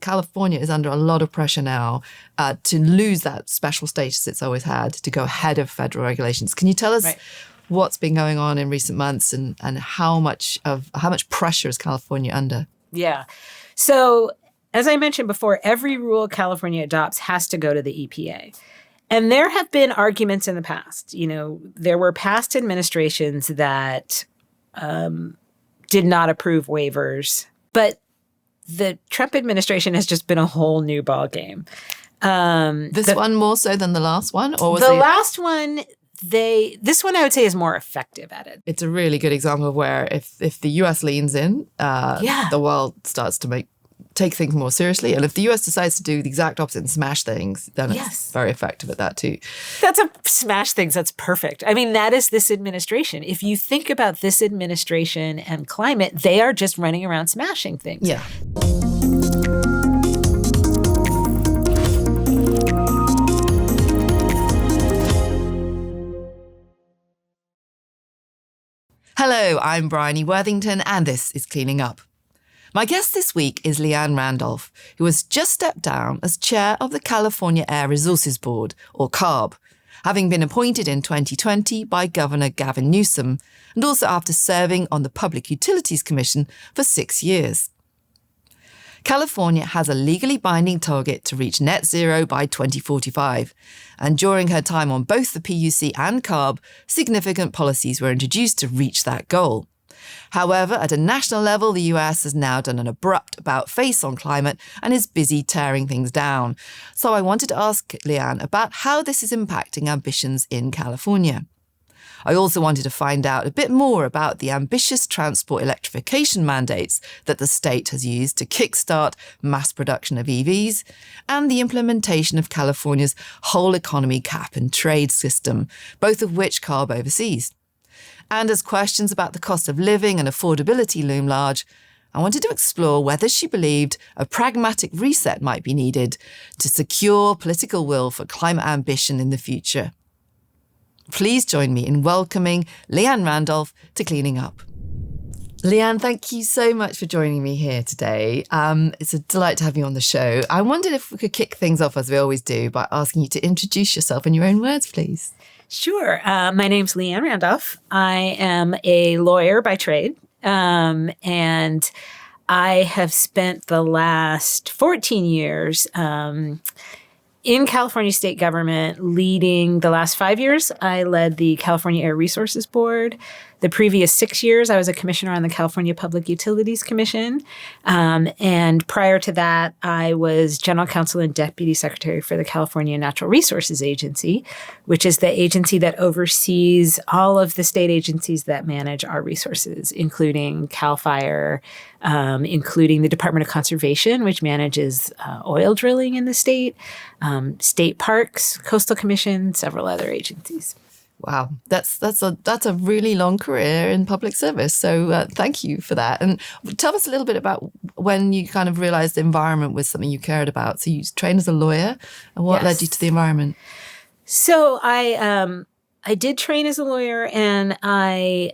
California is under a lot of pressure now to lose that special status it's always had, to go ahead of federal regulations. Can you tell us what's been going on in recent months and how much pressure is California under? Yeah. So as I mentioned before, every rule California adopts has to go to the EPA. And there have been arguments in the past. There were past administrations that did not approve waivers, but the Trump administration has just been a whole new ballgame. This one more so than the last one? Or was last one, this one I would say is more effective at it. It's a really good example of where if the US leans in, the world starts to take things more seriously. And if the US decides to do the exact opposite and smash things, then it's very effective at that too. That's a smash things. That's perfect. I mean, that is this administration. If you think about this administration and climate, they are just running around smashing things. Yeah. Hello, I'm Bryony Worthington, and this is Cleaning Up. My guest this week is Liane Randolph, who has just stepped down as chair of the California Air Resources Board, or CARB, having been appointed in 2020 by Governor Gavin Newsom, and also after serving on the Public Utilities Commission for 6 years. California has a legally binding target to reach net zero by 2045, and during her time on both the PUC and CARB, significant policies were introduced to reach that goal. However, at a national level, the US has now done an abrupt about-face on climate and is busy tearing things down. So I wanted to ask Liane about how this is impacting ambitions in California. I also wanted to find out a bit more about the ambitious transport electrification mandates that the state has used to kickstart mass production of EVs and the implementation of California's whole economy cap and trade system, both of which CARB oversees. And as questions about the cost of living and affordability loom large, I wanted to explore whether she believed a pragmatic reset might be needed to secure political will for climate ambition in the future. Please join me in welcoming Liane Randolph to Cleaning Up. Liane, thank you so much for joining me here today. It's a delight to have you on the show. I wondered if we could kick things off, as we always do, by asking you to introduce yourself in your own words, please. Sure. My name's Liane Randolph. I am a lawyer by trade, and I have spent the last 14 years in California state government, leading the last 5 years. I led the California Air Resources Board. The previous 6 years, I was a commissioner on the California Public Utilities Commission. And prior to that, I was general counsel and deputy secretary for the California Natural Resources Agency, which is the agency that oversees all of the state agencies that manage our resources, including CAL FIRE, including the Department of Conservation, which manages oil drilling in the state, state parks, coastal commission, several other agencies. Wow, that's a really long career in public service. So thank you for that. And tell us a little bit about when you kind of realized the environment was something you cared about. So you trained as a lawyer, and what led you to the environment? So I did train as a lawyer, and I,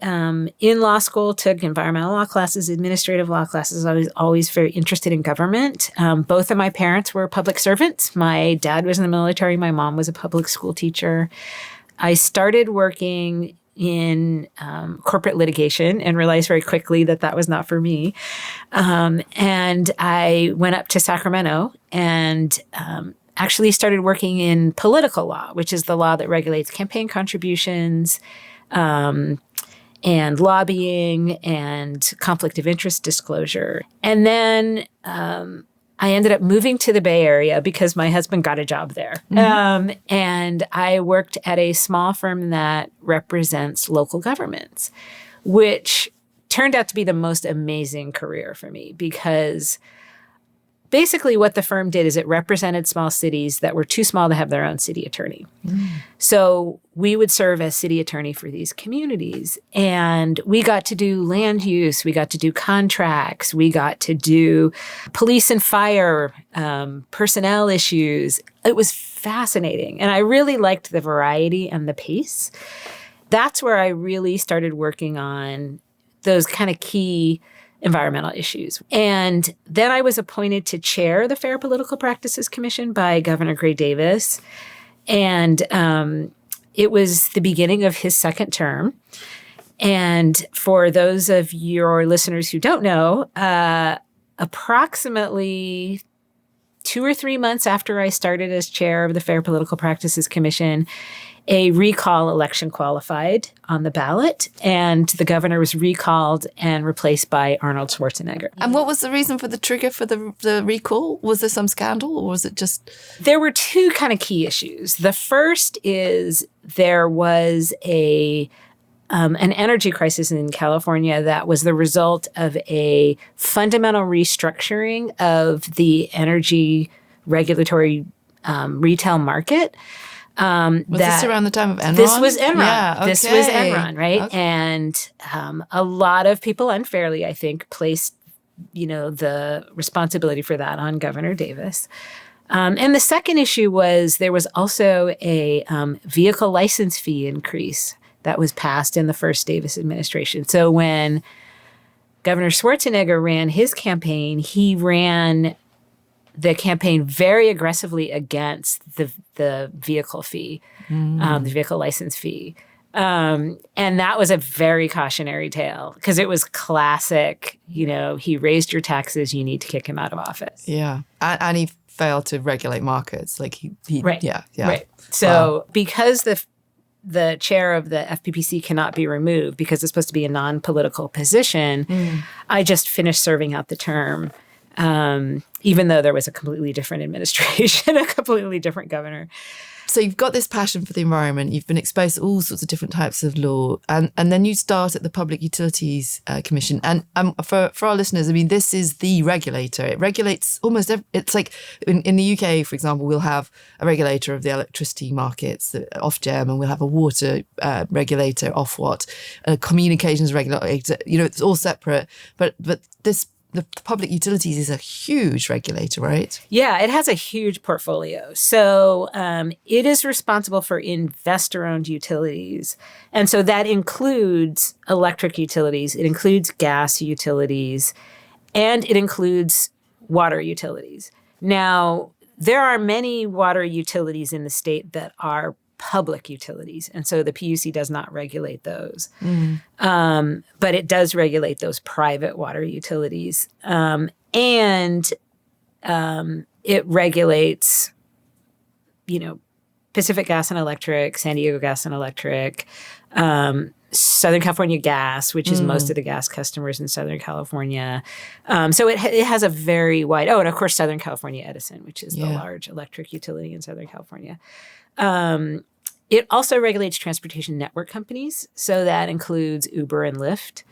in law school, took environmental law classes, administrative law classes. I was always very interested in government. Both of my parents were public servants. My dad was in the military. My mom was a public school teacher. I started working in corporate litigation and realized very quickly that that was not for me. And I went up to Sacramento and actually started working in political law, which is the law that regulates campaign contributions and lobbying and conflict of interest disclosure. And then I ended up moving to the Bay Area because my husband got a job there. Mm-hmm. And I worked at a small firm that represents local governments, which turned out to be the most amazing career for me because basically what the firm did is it represented small cities that were too small to have their own city attorney. Mm. So we would serve as city attorney for these communities. And we got to do land use. We got to do contracts. We got to do police and fire, personnel issues. It was fascinating. And I really liked the variety and the pace. That's where I really started working on those kind of key environmental issues. And then I was appointed to chair the Fair Political Practices Commission by Governor Gray Davis. And it was the beginning of his second term. And for those of your listeners who don't know, approximately 2 or 3 months after I started as chair of the Fair Political Practices Commission, a recall election qualified on the ballot, and the governor was recalled and replaced by Arnold Schwarzenegger. And what was the reason for the trigger for the recall? Was there some scandal, or was it just... There were two kind of key issues. The first is there was an energy crisis in California that was the result of a fundamental restructuring of the energy regulatory retail market. Was this around the time of Enron? This was Enron. Yeah, okay. This was Enron, right? Okay. And a lot of people unfairly, I think, placed, the responsibility for that on Governor Davis. And the second issue was there was also a vehicle license fee increase that was passed in the first Davis administration. So when Governor Schwarzenegger ran his campaign, he ran the campaign very aggressively against the vehicle fee, the vehicle license fee. And that was a very cautionary tale because it was classic, he raised your taxes, you need to kick him out of office. Yeah. And he failed to regulate markets. Like he right. Yeah. Right. So because the chair of the FPPC cannot be removed because it's supposed to be a non-political position, I just finished serving out the term. Even though there was a completely different administration, a completely different governor. So you've got this passion for the environment. You've been exposed to all sorts of different types of law. And then you start at the Public Utilities Commission. And for our listeners, I mean, this is the regulator. It regulates almost it's like in the UK, for example, we'll have a regulator of the electricity markets, Ofgem, and we'll have a water regulator, Ofwat, a communications regulator. It's all separate. But the public utilities is a huge regulator, right? Yeah, it has a huge portfolio. So it is responsible for investor-owned utilities. And so that includes electric utilities, it includes gas utilities, and it includes water utilities. Now, there are many water utilities in the state that are public utilities. And so the PUC does not regulate those. But it does regulate those private water utilities. And it regulates, Pacific Gas and Electric, San Diego Gas and Electric, Southern California Gas, which is most of the gas customers in Southern California. So it has a very wide, and of course, Southern California Edison, which is the large electric utility in Southern California. It also regulates transportation network companies. So that includes Uber and Lyft.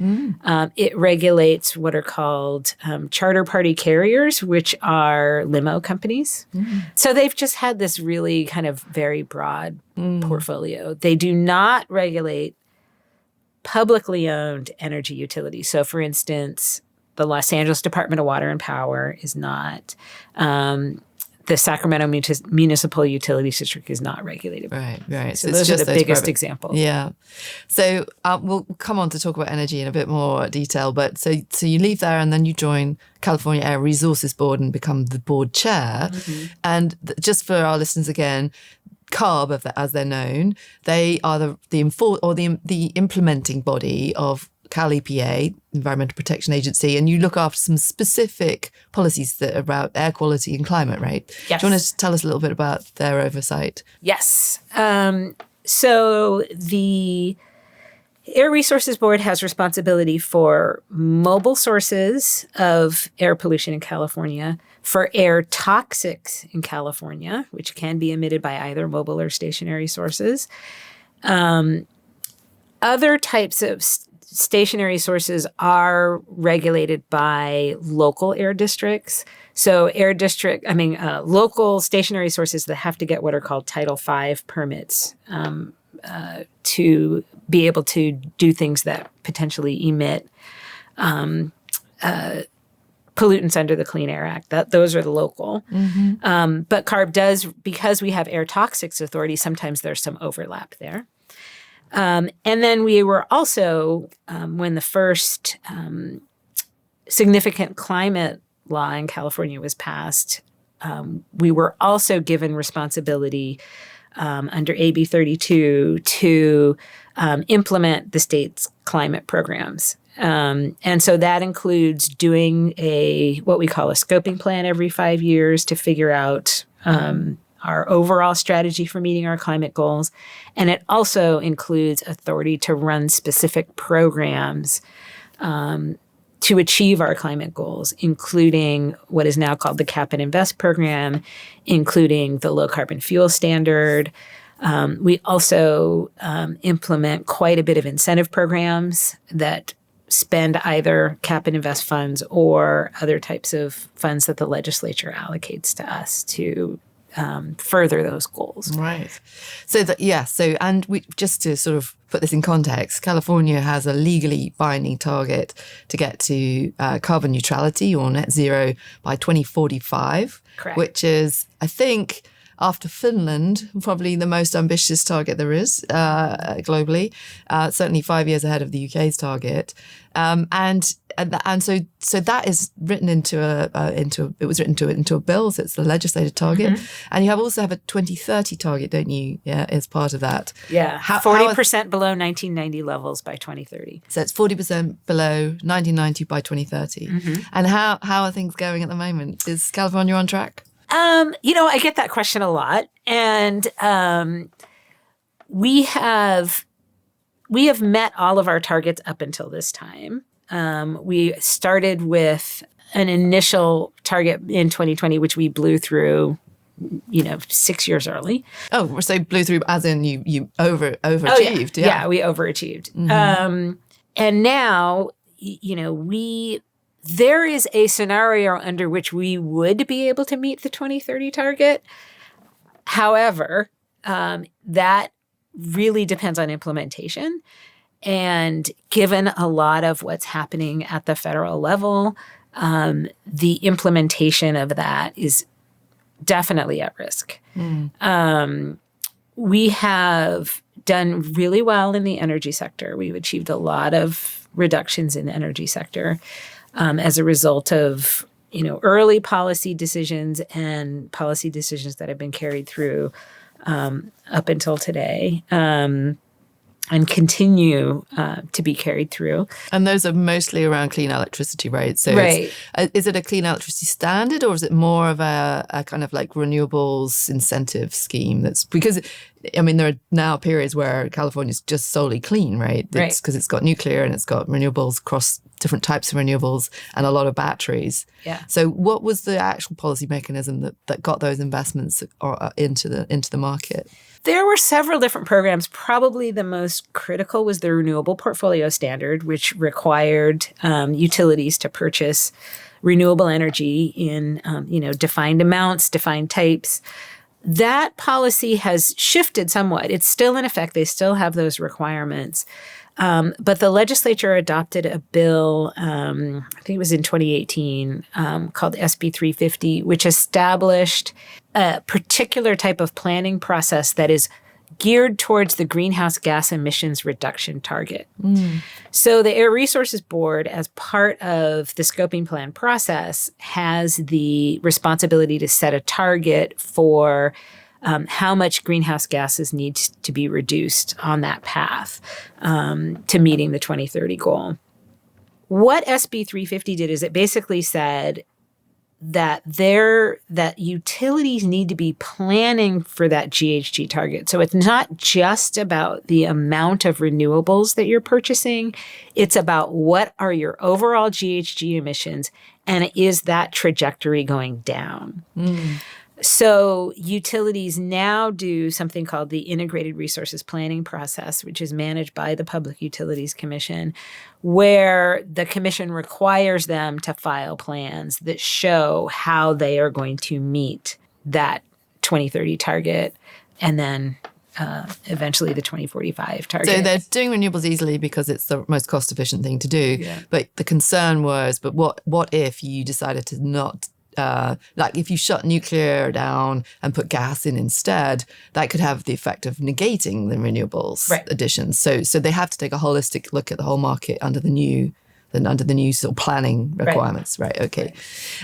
It regulates what are called charter party carriers, which are limo companies. So they've just had this really kind of very broad portfolio. They do not regulate publicly owned energy utilities. So for instance, the Los Angeles Department of Water and Power is not. The Sacramento Municipal Utilities District is not regulated. Right. So those are the biggest examples. Yeah. So we'll come on to talk about energy in a bit more detail. But so you leave there and then you join California Air Resources Board and become the board chair. And just for our listeners again, CARB, as they're known, they are the implementing body of Cal EPA, Environmental Protection Agency, and you look after some specific policies that are about air quality and climate, right? Yes. Do you want to tell us a little bit about their oversight? Yes. So the Air Resources Board has responsibility for mobile sources of air pollution in California, for air toxics in California, which can be emitted by either mobile or stationary sources. Other types of stationary sources are regulated by local air districts. So local stationary sources that have to get what are called Title V permits to be able to do things that potentially emit pollutants under the Clean Air Act. Those are the local. But CARB does, because we have air toxics authority, sometimes there's some overlap there. And then we were also, when the first significant climate law in California was passed, we were also given responsibility under AB 32 to implement the state's climate programs. And so that includes doing what we call a scoping plan every 5 years to figure out our overall strategy for meeting our climate goals. And it also includes authority to run specific programs to achieve our climate goals, including what is now called the Cap and Invest program, including the low carbon fuel standard. We also implement quite a bit of incentive programs that spend either cap and invest funds or other types of funds that the legislature allocates to us to further those goals. Right. And we just to sort of put this in context, California has a legally binding target to get to carbon neutrality or net zero by 2045. Correct. Which is, I think, after Finland, probably the most ambitious target there is globally, certainly 5 years ahead of the UK's target. And so that is written into a bill. So it's the legislated target, and you also have a 2030 target, don't you? Yeah, as part of that. Yeah, 40% below 1990 levels by 2030. So it's 40% below 1990 by 2030. And how are things going at the moment? Is California on track? I get that question a lot, and we have met all of our targets up until this time. We started with an initial target in 2020, which we blew through, 6 years early. Oh, so blew through as in you overachieved. Oh, yeah, we overachieved. And now, there is a scenario under which we would be able to meet the 2030 target. However, that really depends on implementation. And given a lot of what's happening at the federal level, the implementation of that is definitely at risk. We have done really well in the energy sector. We've achieved a lot of reductions in the energy sector as a result of early policy decisions and policy decisions that have been carried through up until today. And continue to be carried through. And those are mostly around clean electricity, right? So right. Is it a clean electricity standard, or is it more of a kind of like renewables incentive scheme? That's because, there are now periods where California's just solely clean, right? It's because it's got nuclear and it's got renewables across different types of renewables and a lot of batteries. Yeah. So what was the actual policy mechanism that got those investments into the market? There were several different programs. Probably the most critical was the Renewable Portfolio Standard, which required utilities to purchase renewable energy in defined amounts, defined types. That policy has shifted somewhat. It's still in effect. They still have those requirements. But the legislature adopted a bill, I think it was in 2018, called SB350, which established a particular type of planning process that is geared towards the greenhouse gas emissions reduction target. So the Air Resources Board, as part of the scoping plan process, has the responsibility to set a target for how much greenhouse gases need to be reduced on that path to meeting the 2030 goal. What SB 350 did is it basically said that utilities need to be planning for that GHG target. So it's not just about the amount of renewables that you're purchasing. It's about what are your overall GHG emissions, and is that trajectory going down? So utilities now do something called the Integrated Resources Planning process, which is managed by the Public Utilities Commission, where the commission requires them to file plans that show how they are going to meet that 2030 target and then eventually the 2045 target. So they're doing renewables easily because it's the most cost-efficient thing to do. Yeah. But the concern was, what if you decided to not if you shut nuclear down and put gas in instead, that could have the effect of negating the renewables additions. So they have to take a holistic look at the whole market under the new under the new sort of planning requirements. Right. Okay. Right.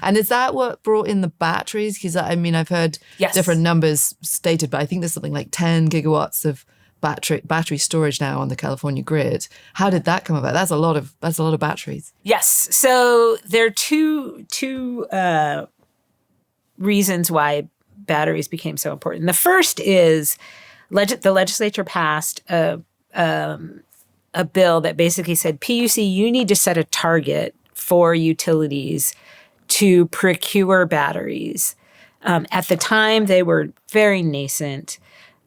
And is that what brought in the batteries? Because I mean, I've heard different numbers stated, but I think there's something like 10 gigawatts of battery storage now on the California grid. How did that come about? That's a lot of batteries. Yes. So there are two reasons why batteries became so important. The first is the legislature passed a bill that basically said, PUC, you need to set a target for utilities to procure batteries. At the time, they were very nascent.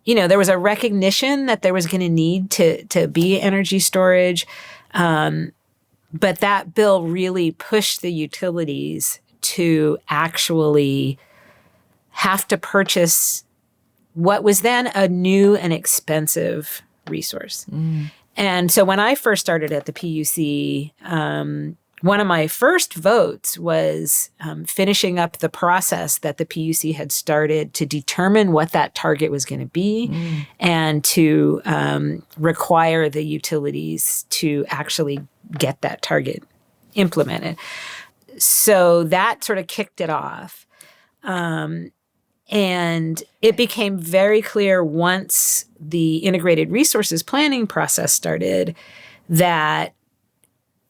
There was a recognition that there was going to need to be energy storage. But that bill really pushed the utilities to actually have to purchase what was then a new and expensive resource. And so when I first started at the PUC, one of my first votes was finishing up the process that the PUC had started to determine what that target was going to be and to require the utilities to actually get that target implemented. So that sort of kicked it off. And it became very clear once the integrated resources planning process started that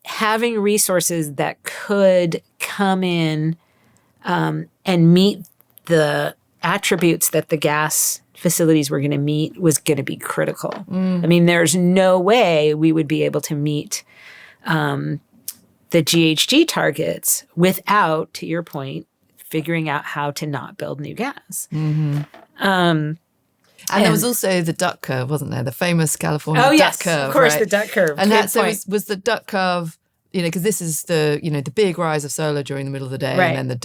having resources that could come in and meet the attributes that the gas facilities were going to meet was going to be critical. I mean, there's no way we would be able to meet the GHG targets without, to your point, figuring out how to not build new gas. And there was also the duck curve, wasn't there? The famous California duck curve. Of course, right? The duck curve. And that was the duck curve, because this is the big rise of solar during the middle of the day, right. And then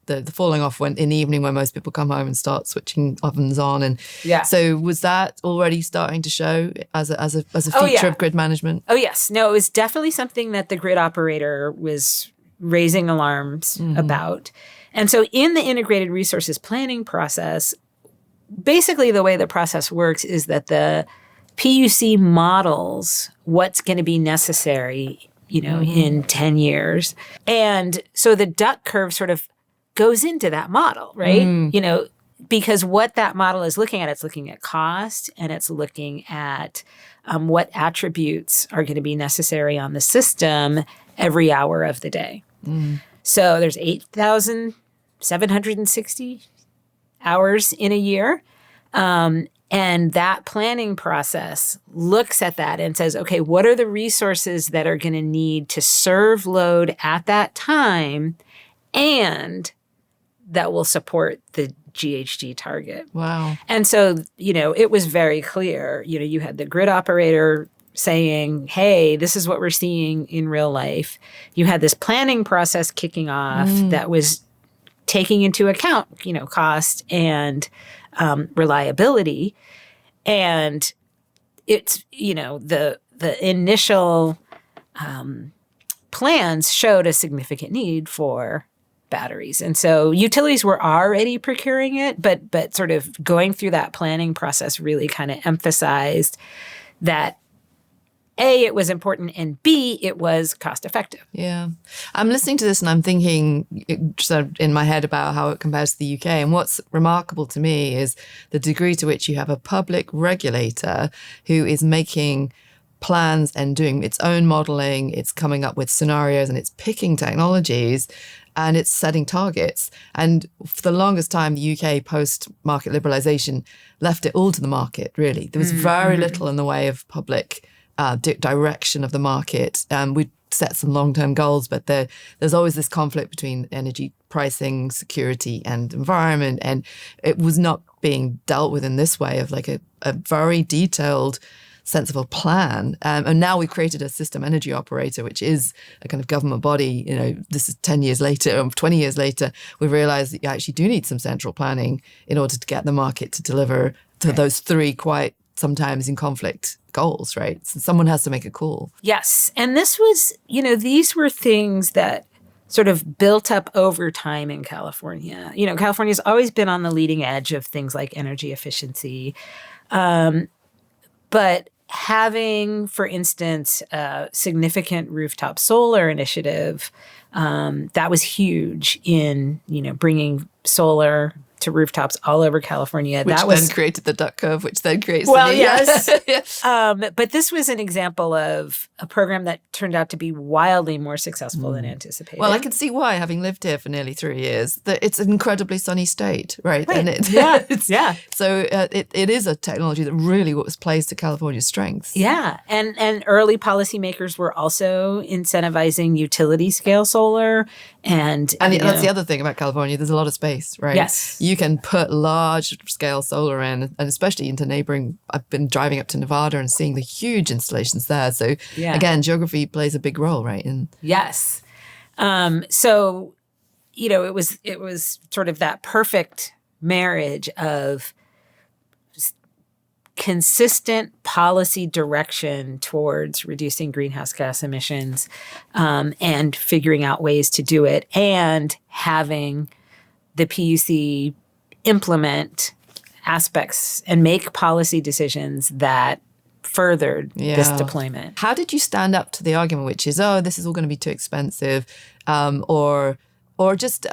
the falling off when in the evening when most people come home and start switching ovens on, and so was that already starting to show as a feature of grid management? Oh yes, no, it was definitely something that the grid operator was raising alarms about. And so in the integrated resources planning process, basically the way the process works is that the PUC models what's going to be necessary, in 10 years. And so the duck curve sort of goes into that model, right? Because what that model is looking at, it's looking at cost and it's looking at what attributes are going to be necessary on the system every hour of the day. So there's 8,760 hours in a year. And that planning process looks at that and says, okay, what are the resources that are going to need to serve load at that time and that will support the GHG target? Wow. And so, it was very clear. You had the grid operator saying, hey, this is what we're seeing in real life. You had this planning process kicking off that was taking into account, cost and reliability. And it's, the initial plans showed a significant need for batteries. And so utilities were already procuring it, but sort of going through that planning process really kind of emphasized that A, it was important, and B, it was cost effective. Yeah. I'm listening to this and I'm thinking sort of in my head about how it compares to the UK. And what's remarkable to me is the degree to which you have a public regulator who is making plans and doing its own modeling, it's coming up with scenarios and it's picking technologies and it's setting targets. And for the longest time, the UK post-market liberalisation left it all to the market, really. There was very little in the way of public direction of the market. We set some long-term goals, but there's always this conflict between energy pricing, security, and environment. And it was not being dealt with in this way of like a very detailed, sensible plan. And now we've created a system energy operator, which is a kind of government body. This is 10 years later, or 20 years later, we've realized that you actually do need some central planning in order to get the market to deliver to those three quite sometimes in conflict goals, right? So someone has to make a call. Yes. And this was, these were things that sort of built up over time in California. California's always been on the leading edge of things like energy efficiency. But having, for instance, a significant rooftop solar initiative, that was huge in, bringing solar to rooftops all over California. Which that then created the duck curve, which then creates well, the yes. But this was an example of a program that turned out to be wildly more successful than anticipated. Well, I can see why, having lived here for nearly 3 years, that it's an incredibly sunny state, right? And so it is a technology that really plays to California's strengths. Yeah, and early policymakers were also incentivizing utility scale solar, and that's the other thing about California. There's a lot of space, right? Yes. You can put large scale solar in, and especially into neighboring, I've been driving up to Nevada and seeing the huge installations there. So again, geography plays a big role, right? Yes. So, it was sort of that perfect marriage of consistent policy direction towards reducing greenhouse gas emissions, and figuring out ways to do it, and having the PUC implement aspects and make policy decisions that furthered this deployment. How did you stand up to the argument, which is, this is all going to be too expensive, or just,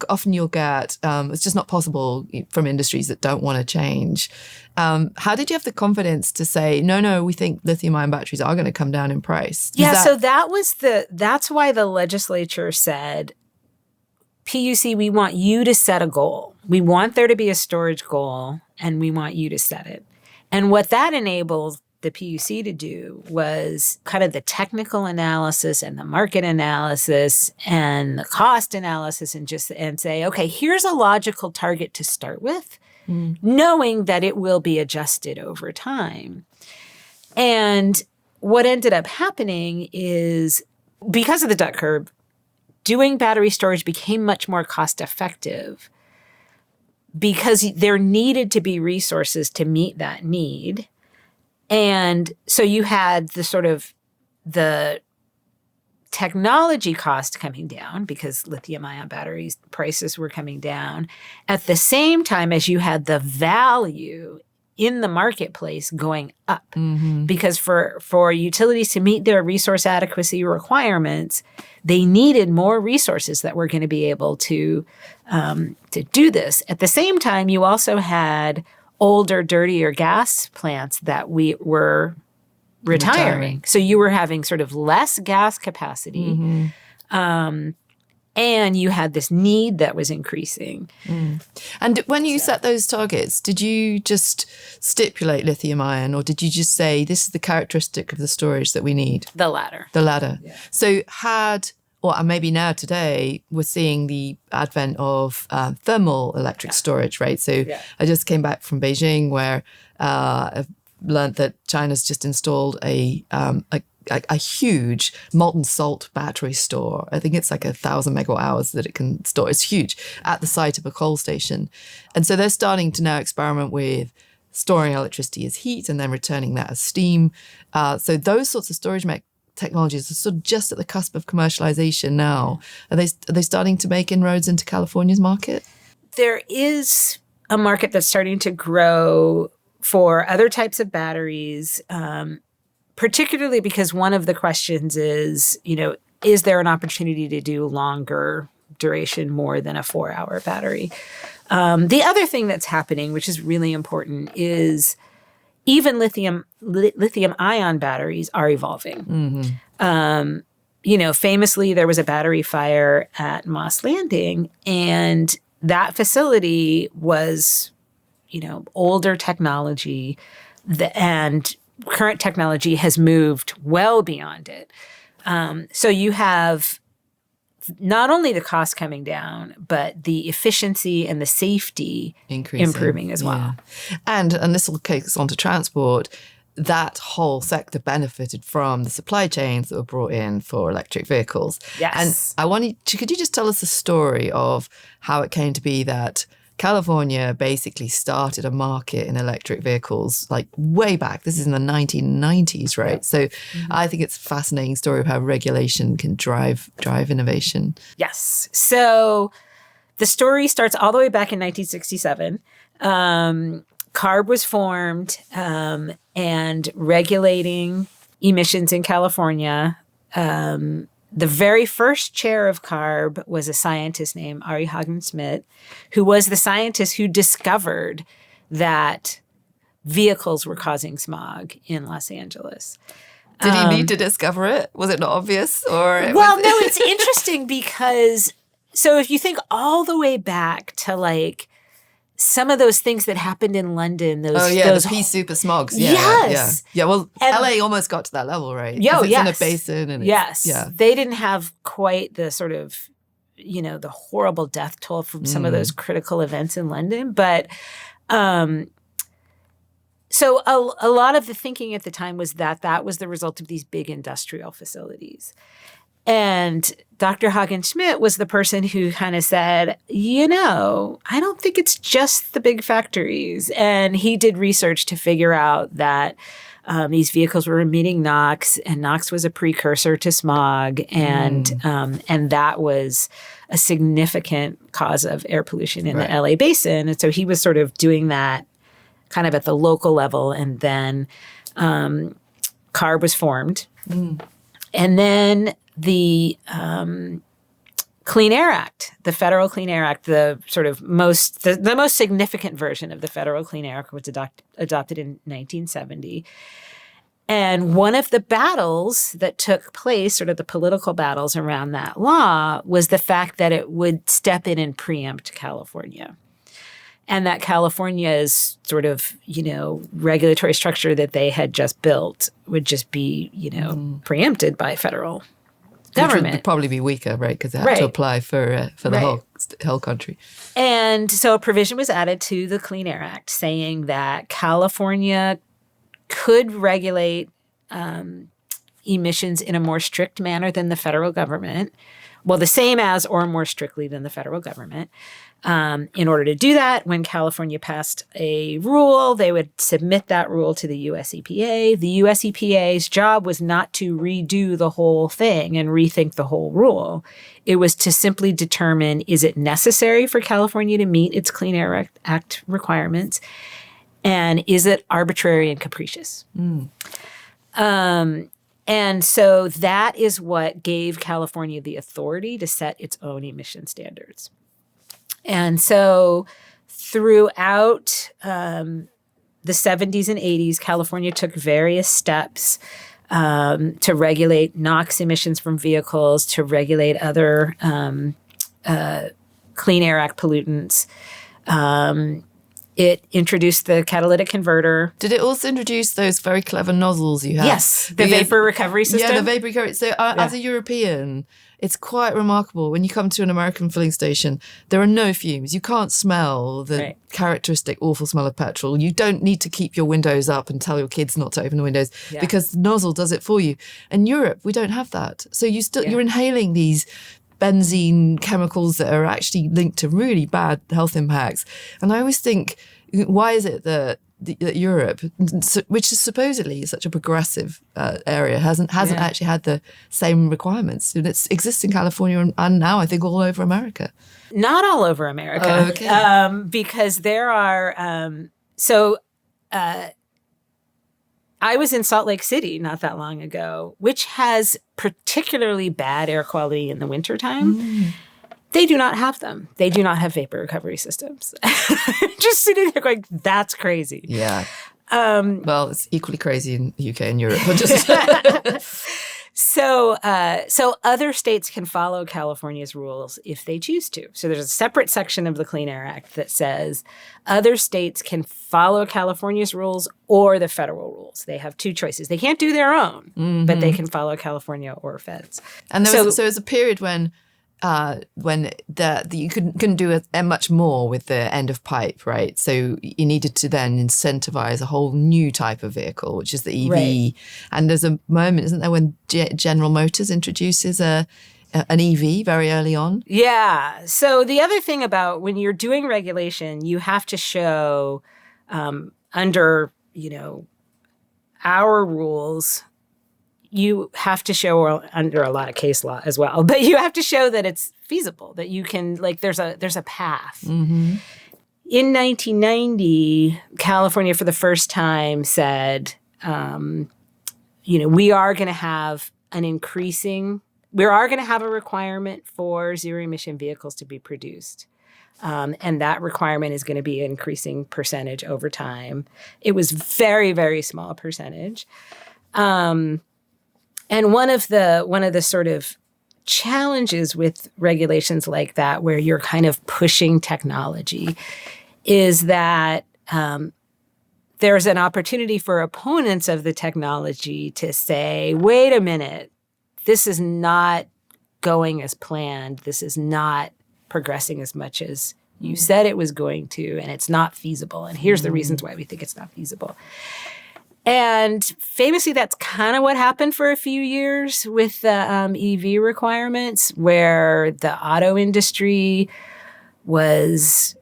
often you'll get, it's just not possible from industries that don't want to change. How did you have the confidence to say, no, we think lithium-ion batteries are going to come down in price? So that's why the legislature said, PUC, we want you to set a goal. We want there to be a storage goal, and we want you to set it. And what that enabled the PUC to do was kind of the technical analysis and the market analysis and the cost analysis, and say, okay, here's a logical target to start with, knowing that it will be adjusted over time. And what ended up happening is, because of the duck curve, doing battery storage became much more cost effective, because there needed to be resources to meet that need. And so you had the technology cost coming down, because lithium-ion batteries prices were coming down, at the same time as you had the value in the marketplace going up. Because for utilities to meet their resource adequacy requirements, they needed more resources that were going to be able to do this. At the same time, you also had older, dirtier gas plants that we were retiring. So you were having sort of less gas capacity. And you had this need that was increasing. And when you set those targets, did you just stipulate lithium ion, or did you just say, this is the characteristic of the storage that we need? The latter. The latter. Yeah. So maybe now today, we're seeing the advent of thermal electric storage, right? So I just came back from Beijing, where I've learned that China's just installed a huge molten salt battery store. I think it's like 1,000 megawatt hours that it can store. It's huge, at the site of a coal station. And so they're starting to now experiment with storing electricity as heat and then returning that as steam. So those sorts of storage technologies are sort of just at the cusp of commercialization now. Are they starting to make inroads into California's market? There is a market that's starting to grow for other types of batteries, particularly because one of the questions is, is there an opportunity to do longer duration, more than a 4-hour battery? The other thing that's happening, which is really important, is even lithium-ion batteries are evolving. Famously, there was a battery fire at Moss Landing, and that facility was, older technology, and current technology has moved well beyond it. So you have not only the cost coming down, but the efficiency and the safety improving as well. Yeah. And this will take us on to transport. That whole sector benefited from the supply chains that were brought in for electric vehicles. Yes. And could you just tell us the story of how it came to be that California basically started a market in electric vehicles like way back. This is in the 1990s, right? Yeah. So I think it's a fascinating story of how regulation can drive innovation. Yes. So the story starts all the way back in 1967. CARB was formed and regulating emissions in California. The very first chair of CARB was a scientist named Ari Hagen-Smit, who was the scientist who discovered that vehicles were causing smog in Los Angeles. Did he need to discover it? Was it not obvious? Or no, it's interesting because, so if you think all the way back to like some of those things that happened in London, the pea super smogs. Yeah. Well, LA almost got to that level, right? It's in a basin. And they didn't have quite the sort of, the horrible death toll from some of those critical events in London. But so a lot of the thinking at the time was that was the result of these big industrial facilities. And Dr. Hagen-Smit was the person who kind of said, I don't think it's just the big factories. And he did research to figure out that these vehicles were emitting NOx, and NOx was a precursor to smog. And that was a significant cause of air pollution in the LA basin. And so he was sort of doing that kind of at the local level. And then CARB was formed. And then the Clean Air Act, the Federal Clean Air Act, the sort of the most significant version of the Federal Clean Air Act was adopted in 1970. And one of the battles that took place, sort of the political battles around that law, was the fact that it would step in and preempt California. And that California's sort of, regulatory structure that they had just built would just be, preempted by federal government. Which would probably be weaker, right? Because they had to apply for the whole country. And so a provision was added to the Clean Air Act saying that California could regulate emissions in a more strict manner than the federal government. Well, the same as or more strictly than the federal government. In order to do that, when California passed a rule, they would submit that rule to the US EPA. The US EPA's job was not to redo the whole thing and rethink the whole rule. It was to simply determine, is it necessary for California to meet its Clean Air Act requirements? And is it arbitrary and capricious? And so that is what gave California the authority to set its own emission standards. And so throughout the 70s and 80s, California took various steps to regulate NOx emissions from vehicles, to regulate other Clean Air Act pollutants. It introduced the catalytic converter. Did it also introduce those very clever nozzles you have? Yes, the vapor recovery system. Yeah, the vapor recovery. So as a European, it's quite remarkable. When you come to an American filling station, there are no fumes. You can't smell the characteristic awful smell of petrol. You don't need to keep your windows up and tell your kids not to open the windows because the nozzle does it for you. In Europe, we don't have that. So you're inhaling these benzene chemicals that are actually linked to really bad health impacts. And I always think, why is it that Europe, which is supposedly such a progressive area, hasn't actually had the same requirements? And it exists in California and now I think all over America. Not all over America. Oh, okay. Because there are I was in Salt Lake City not that long ago, which has particularly bad air quality in the wintertime. They do not have them. They do not have vapor recovery systems. Just sitting there going, that's crazy. Yeah. Well, it's equally crazy in the UK and Europe. So other states can follow California's rules if they choose to. So there's a separate section of the Clean Air Act that says other states can follow California's rules or the federal rules. They have two choices. They can't do their own, but they can follow California or feds. And there was a period when you couldn't do much more with the end of pipe, right? So you needed to then incentivize a whole new type of vehicle, which is the EV. Right. And there's a moment, isn't there, when General Motors introduces an EV very early on? Yeah. So the other thing about when you're doing regulation, you have to show under, our rules, you have to show under a lot of case law as well, but you have to show that it's feasible, that you can, there's a path. In 1990, California, for the first time, said, we are going to have a requirement for zero-emission vehicles to be produced. And that requirement is going to be an increasing percentage over time. It was very, very small percentage. And one of the sort of challenges with regulations like that, where you're kind of pushing technology, is that there's an opportunity for opponents of the technology to say, wait a minute, this is not going as planned. This is not progressing as much as you said it was going to, and it's not feasible. And here's the reasons why we think it's not feasible. And famously, that's kind of what happened for a few years with the EV requirements, where the auto industry was,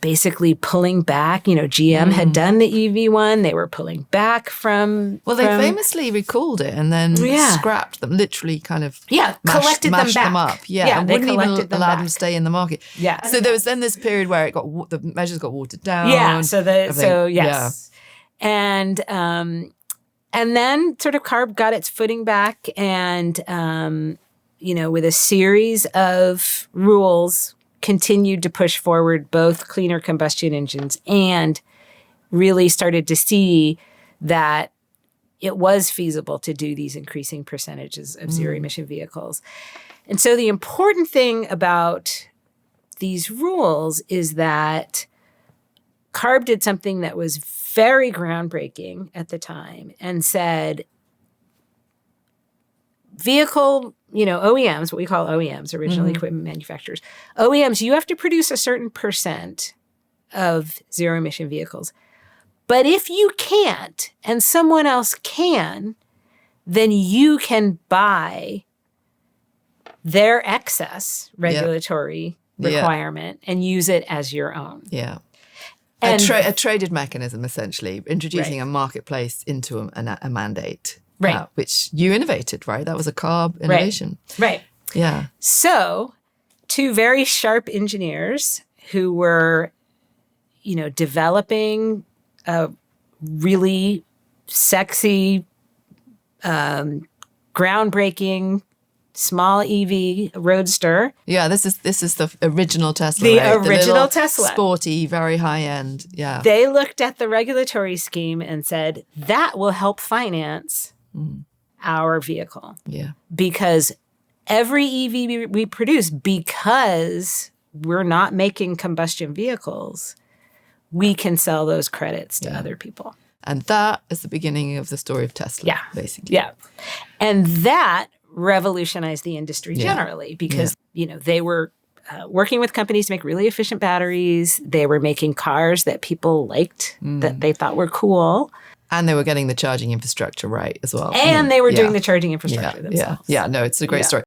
basically pulling back. GM had done the EV one. They were pulling back from... Well, they famously recalled it and then scrapped them, literally kind of collected mashed them back. them up. Yeah, they wouldn't even collected allow them them to stay in the market. Yeah. So there was then this period where the measures got watered down. Yeah, yes. And then sort of CARB got its footing back and, with a series of rules, continued to push forward both cleaner combustion engines and really started to see that it was feasible to do these increasing percentages of zero-emission vehicles. And so the important thing about these rules is that CARB did something that was very groundbreaking at the time and said, vehicle, OEMs, what we call OEMs, original equipment manufacturers, OEMs, you have to produce a certain percent of zero-emission vehicles. But if you can't and someone else can, then you can buy their excess regulatory requirement and use it as your own. Yeah. A traded mechanism, essentially, introducing a marketplace into a mandate. Right. Which you innovated, right? That was a CARB innovation. Right. Yeah. So, two very sharp engineers who were, developing a really sexy, groundbreaking, small EV roadster. Yeah, this is the original Tesla. The right? original Tesla. Sporty, very high end. Yeah. They looked at the regulatory scheme and said, that will help finance our vehicle. Yeah. Because every EV we produce, because we're not making combustion vehicles, we can sell those credits to other people. And that is the beginning of the story of Tesla, basically. Yeah. And that revolutionized the industry generally because, they were working with companies to make really efficient batteries. They were making cars that people liked, that they thought were cool. And they were getting the charging infrastructure right as well. And they were doing the charging infrastructure themselves. Yeah, no, it's a great story.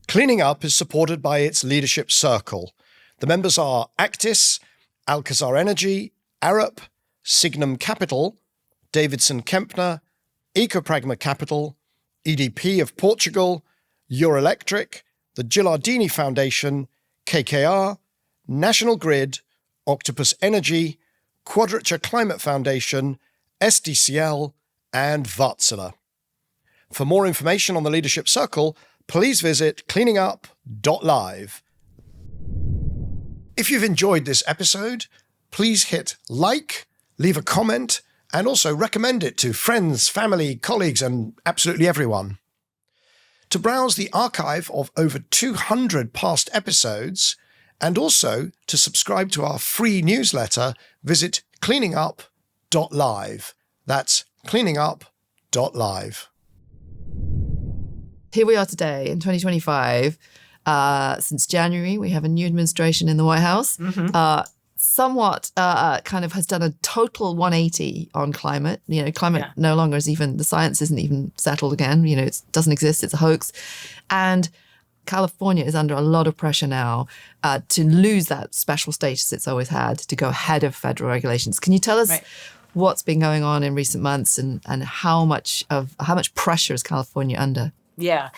Cleaning Up is supported by its leadership circle. The members are Actis, Alcazar Energy, Arup, Signum Capital, Davidson Kempner, Ecopragma Capital, EDP of Portugal, Euroelectric, the Gilardini Foundation, KKR, National Grid, Octopus Energy, Quadrature Climate Foundation, SDCL, and Wärtsilä. For more information on the Leadership Circle, please visit cleaningup.live. If you've enjoyed this episode, please hit like, leave a comment, and also recommend it to friends, family, colleagues, and absolutely everyone. To browse the archive of over 200 past episodes, and also to subscribe to our free newsletter, visit cleaningup.live. That's cleaningup.live. Here we are today in 2025. Since January, we have a new administration in the White House. Somewhat kind of has done a total 180 on climate. Climate no longer is even, the science isn't even settled again. It doesn't exist. It's a hoax. And California is under a lot of pressure now to lose that special status it's always had, to go ahead of federal regulations. Can you tell us what's been going on in recent months and how much pressure is California under? Yeah.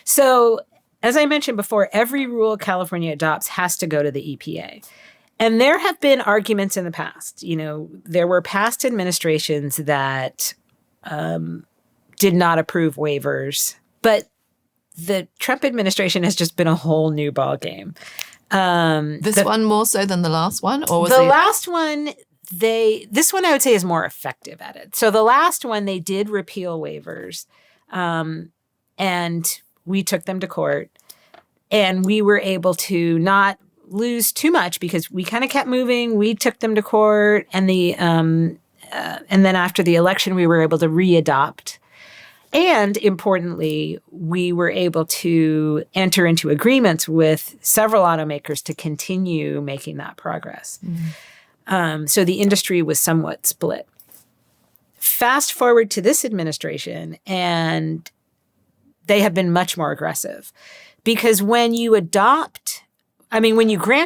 So as I mentioned before, every rule California adopts has to go to the EPA. And there have been arguments in the past. There were past administrations that did not approve waivers, but the Trump administration has just been a whole new ballgame. This one more so than the last one? Or was the last one, this one I would say is more effective at it. So the last one, they did repeal waivers, and we took them to court, and we were able to not lose too much because we kind of kept moving. We took them to court, and and then after the election, we were able to readopt. And importantly, we were able to enter into agreements with several automakers to continue making that progress. So the industry was somewhat split. Fast forward to this administration, and they have been much more aggressive. Because when you grant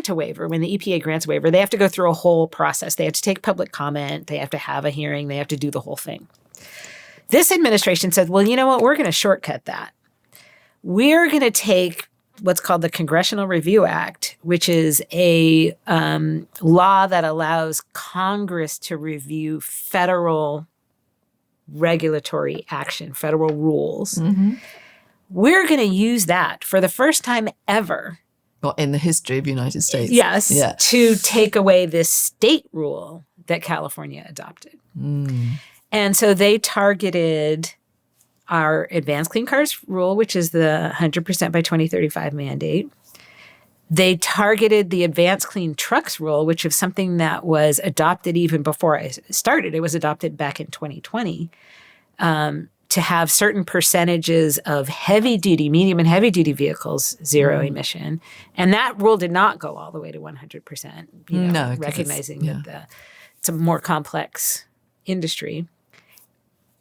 a waiver, when the EPA grants a waiver, they have to go through a whole process. They have to take public comment. They have to have a hearing. They have to do the whole thing. This administration said, well, you know what? We're going to shortcut that. We're going to take what's called the Congressional Review Act, which is a law that allows Congress to review federal regulatory action, federal rules. Mm-hmm. We're going to use that for the first time ever. Well, in the history of the United States. Yes, to take away this state rule that California adopted. And so they targeted our Advanced Clean Cars rule, which is the 100% by 2035 mandate. They targeted the Advanced Clean Trucks rule, which is something that was adopted even before I started. It was adopted back in 2020 to have certain percentages of heavy-duty, medium and heavy-duty vehicles zero emission. And that rule did not go all the way to 100%, recognizing that it's a more complex industry.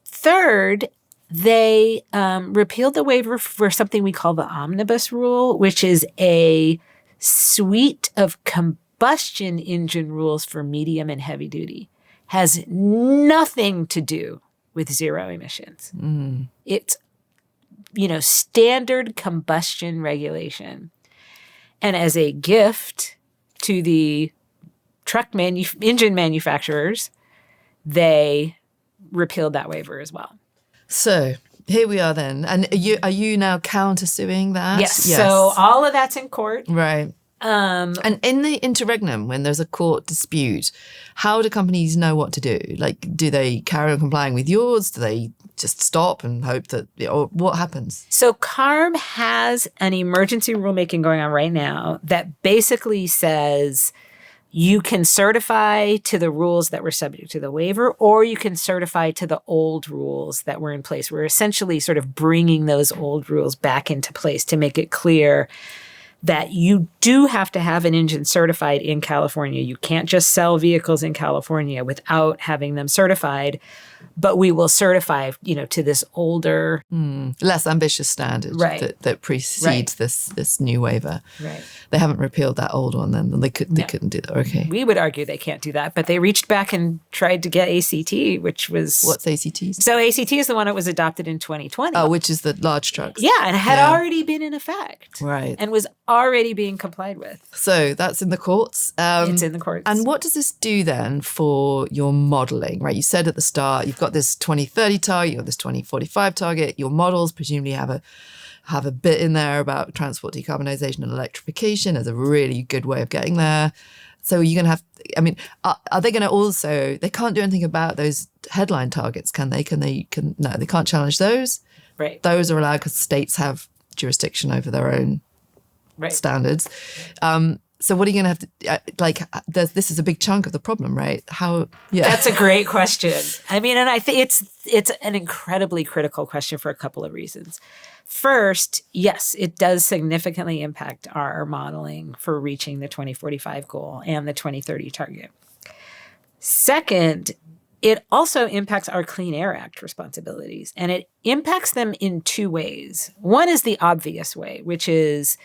Third, they repealed the waiver for something we call the omnibus rule, which is a suite of combustion engine rules for medium and heavy duty. Has nothing to do with zero emissions. It's, standard combustion regulation. And as a gift to the truck engine manufacturers, they repealed that waiver as well. So here we are then. And are you now countersuing that? Yes. So all of that's in court. Right. And in the interregnum, when there's a court dispute, how do companies know what to do? Like, do they carry on complying with yours? Do they just stop and hope that, or what happens? So CARB has an emergency rulemaking going on right now that basically says you can certify to the rules that were subject to the waiver, or you can certify to the old rules that were in place. We're essentially sort of bringing those old rules back into place to make it clear that you do have to have an engine certified in California. You can't just sell vehicles in California without having them certified. But we will certify, to this older, less ambitious standard that precedes this new waiver. Right. They haven't repealed that old one, then they couldn't do that. Okay. We would argue they can't do that, but they reached back and tried to get ACT, which was what's ACT? So ACT is the one that was adopted in 2020. Oh, which is the large trucks. Yeah, and had already been in effect. Right. And was already being complied with. So that's in the courts. It's in the courts. And what does this do then for your modelling? Right. You said at the start you've got this 2030 target, you've got this 2045 target. Your models presumably have a bit in there about transport decarbonisation and electrification as a really good way of getting there. So you're going to have, are they going to also, they can't do anything about those headline targets, can they? No, they can't challenge those. Right. Those are allowed because states have jurisdiction over their own standards. So what are you going to have to, this is a big chunk of the problem, right? That's a great question. And I think it's an incredibly critical question for a couple of reasons. First, yes, it does significantly impact our modeling for reaching the 2045 goal and the 2030 target. Second, it also impacts our Clean Air Act responsibilities, and it impacts them in two ways. One is the obvious way, which is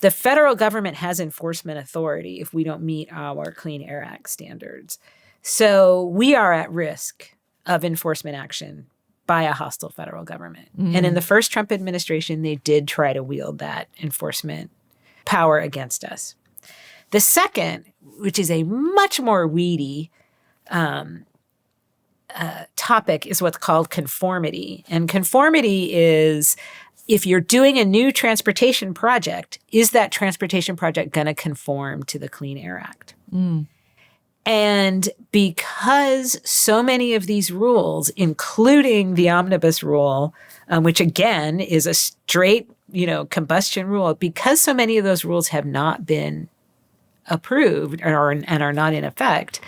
the federal government has enforcement authority if we don't meet our Clean Air Act standards. So we are at risk of enforcement action by a hostile federal government. And in the first Trump administration, they did try to wield that enforcement power against us. The second, which is a much more weedy topic, is what's called conformity. And conformity is, if you're doing a new transportation project, is that transportation project going to conform to the Clean Air Act? And because so many of these rules, including the omnibus rule, which again is a straight, combustion rule, because so many of those rules have not been approved and are not in effect,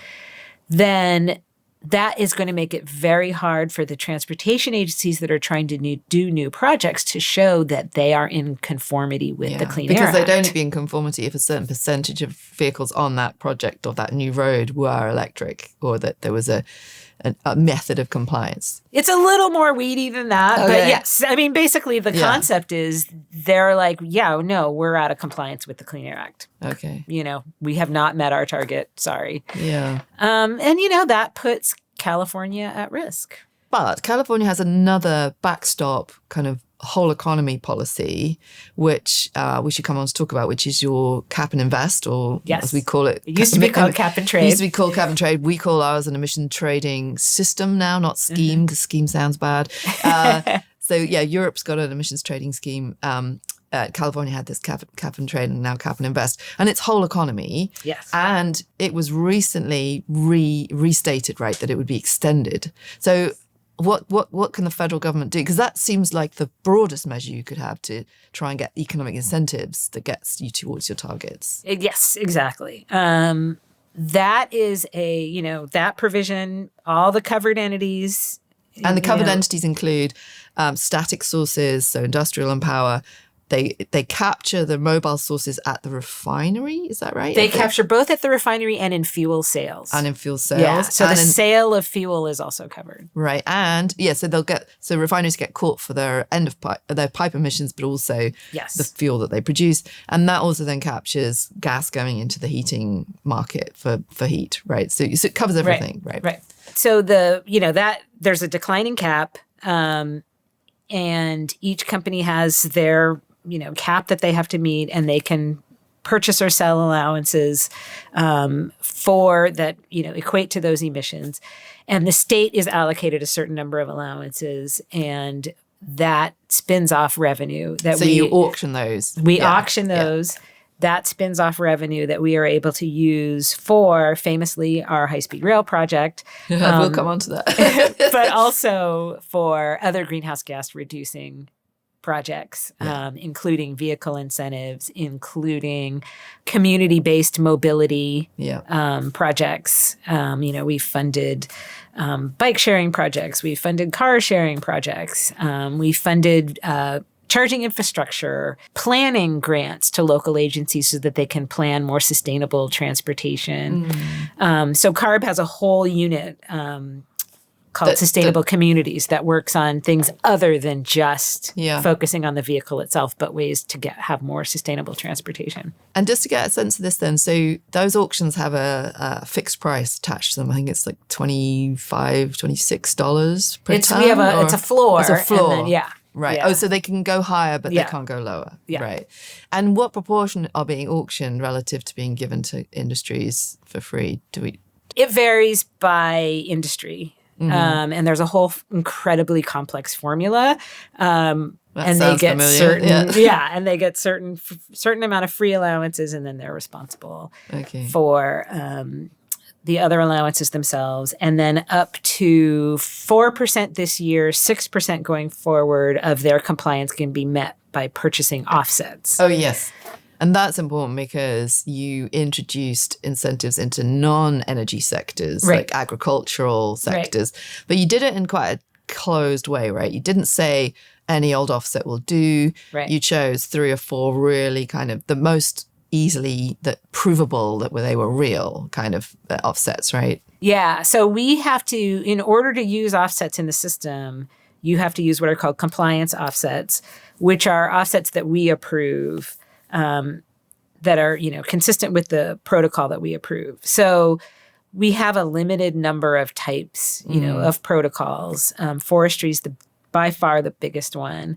then that is going to make it very hard for the transportation agencies that are trying to do new projects to show that they are in conformity with the Clean Air Act. Because they'd only be in conformity if a certain percentage of vehicles on that project or that new road were electric, or that there was a method of compliance. It's a little more weedy than that, but yes. I mean, basically the concept is they're like, we're out of compliance with the Clean Air Act. Okay. We have not met our target. Sorry. Yeah. And, that puts California at risk. But California has another backstop kind of whole economy policy, which we should come on to talk about, which is your cap and invest, or as we call it. It used to be called cap and trade. It used to be called cap and trade. We call ours an emission trading system now, not scheme, because scheme sounds bad. So Europe's got an emissions trading scheme. California had this cap and trade, and now cap and invest, and it's whole economy. Yes. And it was recently restated, right, that it would be extended. So what can the federal government do? Because that seems like the broadest measure you could have to try and get economic incentives that gets you towards your targets. Yes, exactly. That is that provision, all the covered entities. And the covered entities include static sources, so industrial and power. They capture the mobile sources at the refinery. Is that right? They capture both at the refinery and in fuel sales. Yeah. So the sale of fuel is also covered. Right. And so refineries get caught for their their pipe emissions, but also the fuel that they produce. And that also then captures gas going into the heating market for heat. Right. So it covers everything. Right. So there's a declining cap, and each company has their cap that they have to meet, and they can purchase or sell allowances for that, equate to those emissions. And the state is allocated a certain number of allowances, and that spins off revenue. You auction those. We auction those. Yeah. That spins off revenue that we are able to use for, famously, our high-speed rail project. We'll come on to that. But also for other greenhouse gas reducing projects, including vehicle incentives, including community-based mobility projects. We funded bike sharing projects. We funded car sharing projects. We funded charging infrastructure, planning grants to local agencies so that they can plan more sustainable transportation. So CARB has a whole unit called Sustainable Communities that works on things other than just focusing on the vehicle itself, but ways to have more sustainable transportation. And just to get a sense of this then, so those auctions have a fixed price attached to them. I think it's like $25, $26 per ton. It's a floor. It's a floor. And then, Right. Yeah. Oh, so they can go higher, but they can't go lower. Yeah. Right. And what proportion are being auctioned relative to being given to industries for free? It varies by industry. And there's a whole incredibly complex formula. And they get and they get certain amount of free allowances, and then they're responsible for the other allowances themselves, and then up to 4% this year, 6% going forward of their compliance can be met by purchasing offsets. Oh, yes. And that's important because you introduced incentives into non-energy sectors, like agricultural sectors, but you did it in quite a closed way, right? You didn't say any old offset will do. Right. You chose 3 or 4 really kind of the most easily provable that they were real kind of offsets, right? Yeah. So we have to, in order to use offsets in the system, you have to use what are called compliance offsets, which are offsets that we approve that are, consistent with the protocol that we approve. So we have a limited number of types, of protocols. Forestry is by far the biggest one.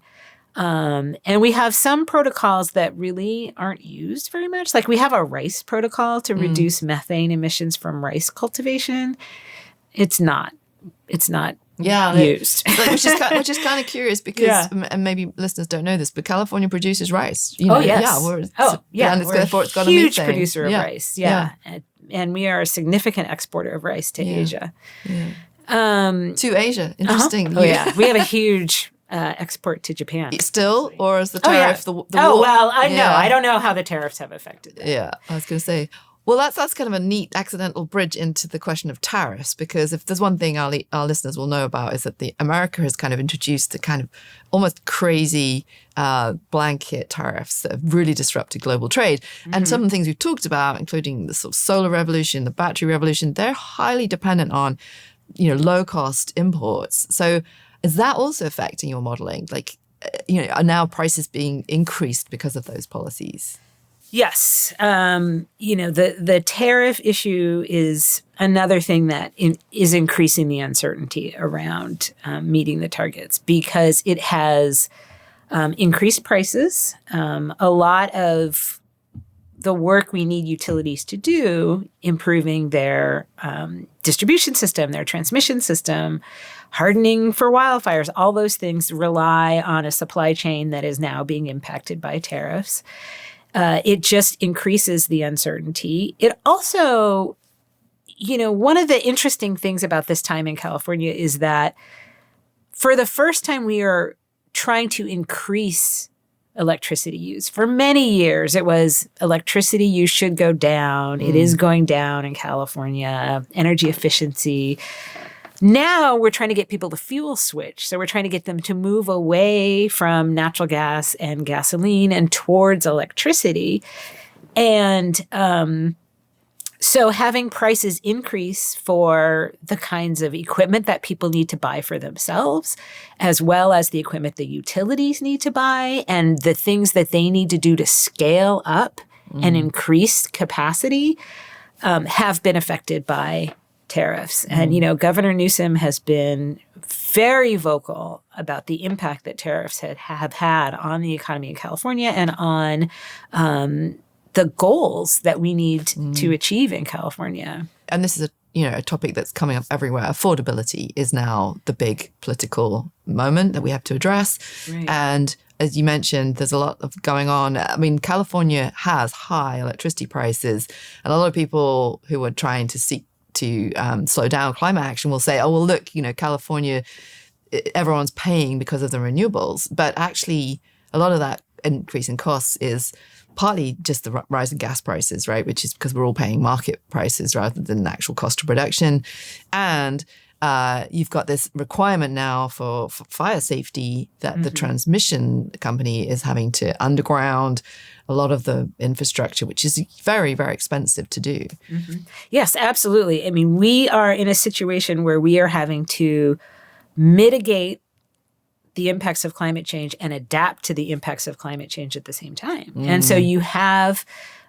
And we have some protocols that really aren't used very much. Like we have a rice protocol to reduce methane emissions from rice cultivation. It's not used. Which is kind of curious because, and maybe listeners don't know this, but California produces rice. Yes. And therefore it's got a huge methane. Producer of rice. Yeah. And we are a significant exporter of rice to Asia. To Asia. Interesting. We have a huge export to Japan. Still? Or is the tariff the war? I don't know how the tariffs have affected that. Yeah, I was going to say. Well, that's kind of a neat accidental bridge into the question of tariffs, because if there's one thing our listeners will know about is that America has kind of introduced the kind of almost crazy blanket tariffs that have really disrupted global trade. And some of the things we've talked about, including the sort of solar revolution, the battery revolution, they're highly dependent on, low cost imports. So is that also affecting your modeling? Like, are now prices being increased because of those policies? Yes. The tariff issue is another thing that is increasing the uncertainty around meeting the targets, because it has increased prices. A lot of the work we need utilities to do, improving their distribution system, their transmission system, hardening for wildfires, all those things rely on a supply chain that is now being impacted by tariffs. It just increases the uncertainty. It also, one of the interesting things about this time in California is that for the first time, we are trying to increase electricity use. For many years, it was electricity use should go down. It is going down in California, energy efficiency. Now we're trying to get people to fuel switch. So we're trying to get them to move away from natural gas and gasoline and towards electricity. And so having prices increase for the kinds of equipment that people need to buy for themselves, as well as the equipment the utilities need to buy and the things that they need to do to scale up and increase capacity, have been affected by tariffs. And, Governor Newsom has been very vocal about the impact that tariffs have had on the economy in California and on the goals that we need to achieve in California. And this is a topic that's coming up everywhere. Affordability is now the big political moment that we have to address. Right. And as you mentioned, there's a lot of going on. I mean, California has high electricity prices, and a lot of people who are trying to seek to slow down climate action will say, oh, well, look, California, everyone's paying because of the renewables. But actually, a lot of that increase in costs is partly just the rise in gas prices, right? Which is because we're all paying market prices rather than the actual cost of production. And you've got this requirement now for fire safety that the transmission company is having to underground a lot of the infrastructure, which is very, very expensive to do. Yes, absolutely. I mean, we are in a situation where we are having to mitigate the impacts of climate change and adapt to the impacts of climate change at the same time. And so you have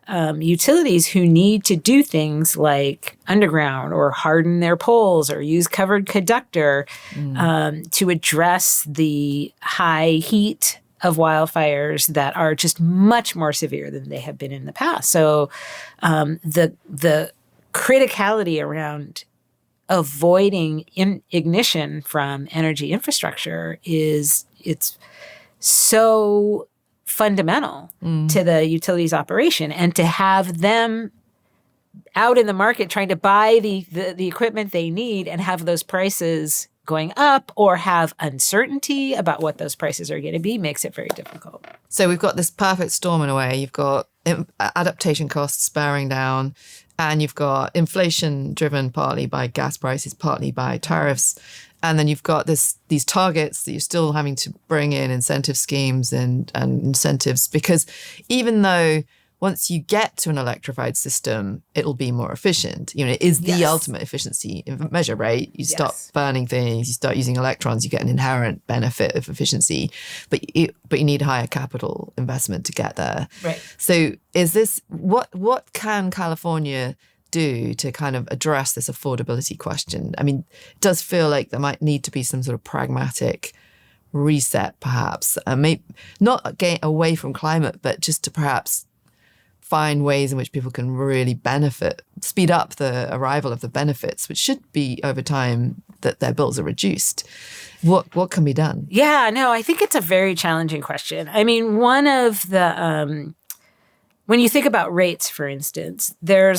utilities who need to do things like underground or harden their poles or use covered conductor to address the high heat of wildfires that are just much more severe than they have been in the past. So the criticality around avoiding ignition from energy infrastructure it's so fundamental to the utilities operation, and to have them out in the market trying to buy the equipment they need and have those prices going up or have uncertainty about what those prices are going to be makes it very difficult. So we've got this perfect storm in a way. You've got adaptation costs bearing down, and you've got inflation driven partly by gas prices, partly by tariffs. And then you've got these targets that you're still having to bring in incentive schemes and incentives, because even though once you get to an electrified system, it'll be more efficient. It is the ultimate efficiency measure, right? You stop burning things, you start using electrons, you get an inherent benefit of efficiency, but you need higher capital investment to get there. Right. So is this, what can California do to kind of address this affordability question? I mean, it does feel like there might need to be some sort of pragmatic reset, perhaps, maybe not get away from climate, but just to perhaps find ways in which people can really benefit, speed up the arrival of the benefits, which should be over time that their bills are reduced. What can be done? Yeah, no, I think it's a very challenging question. I mean, one of the when you think about rates, for instance, there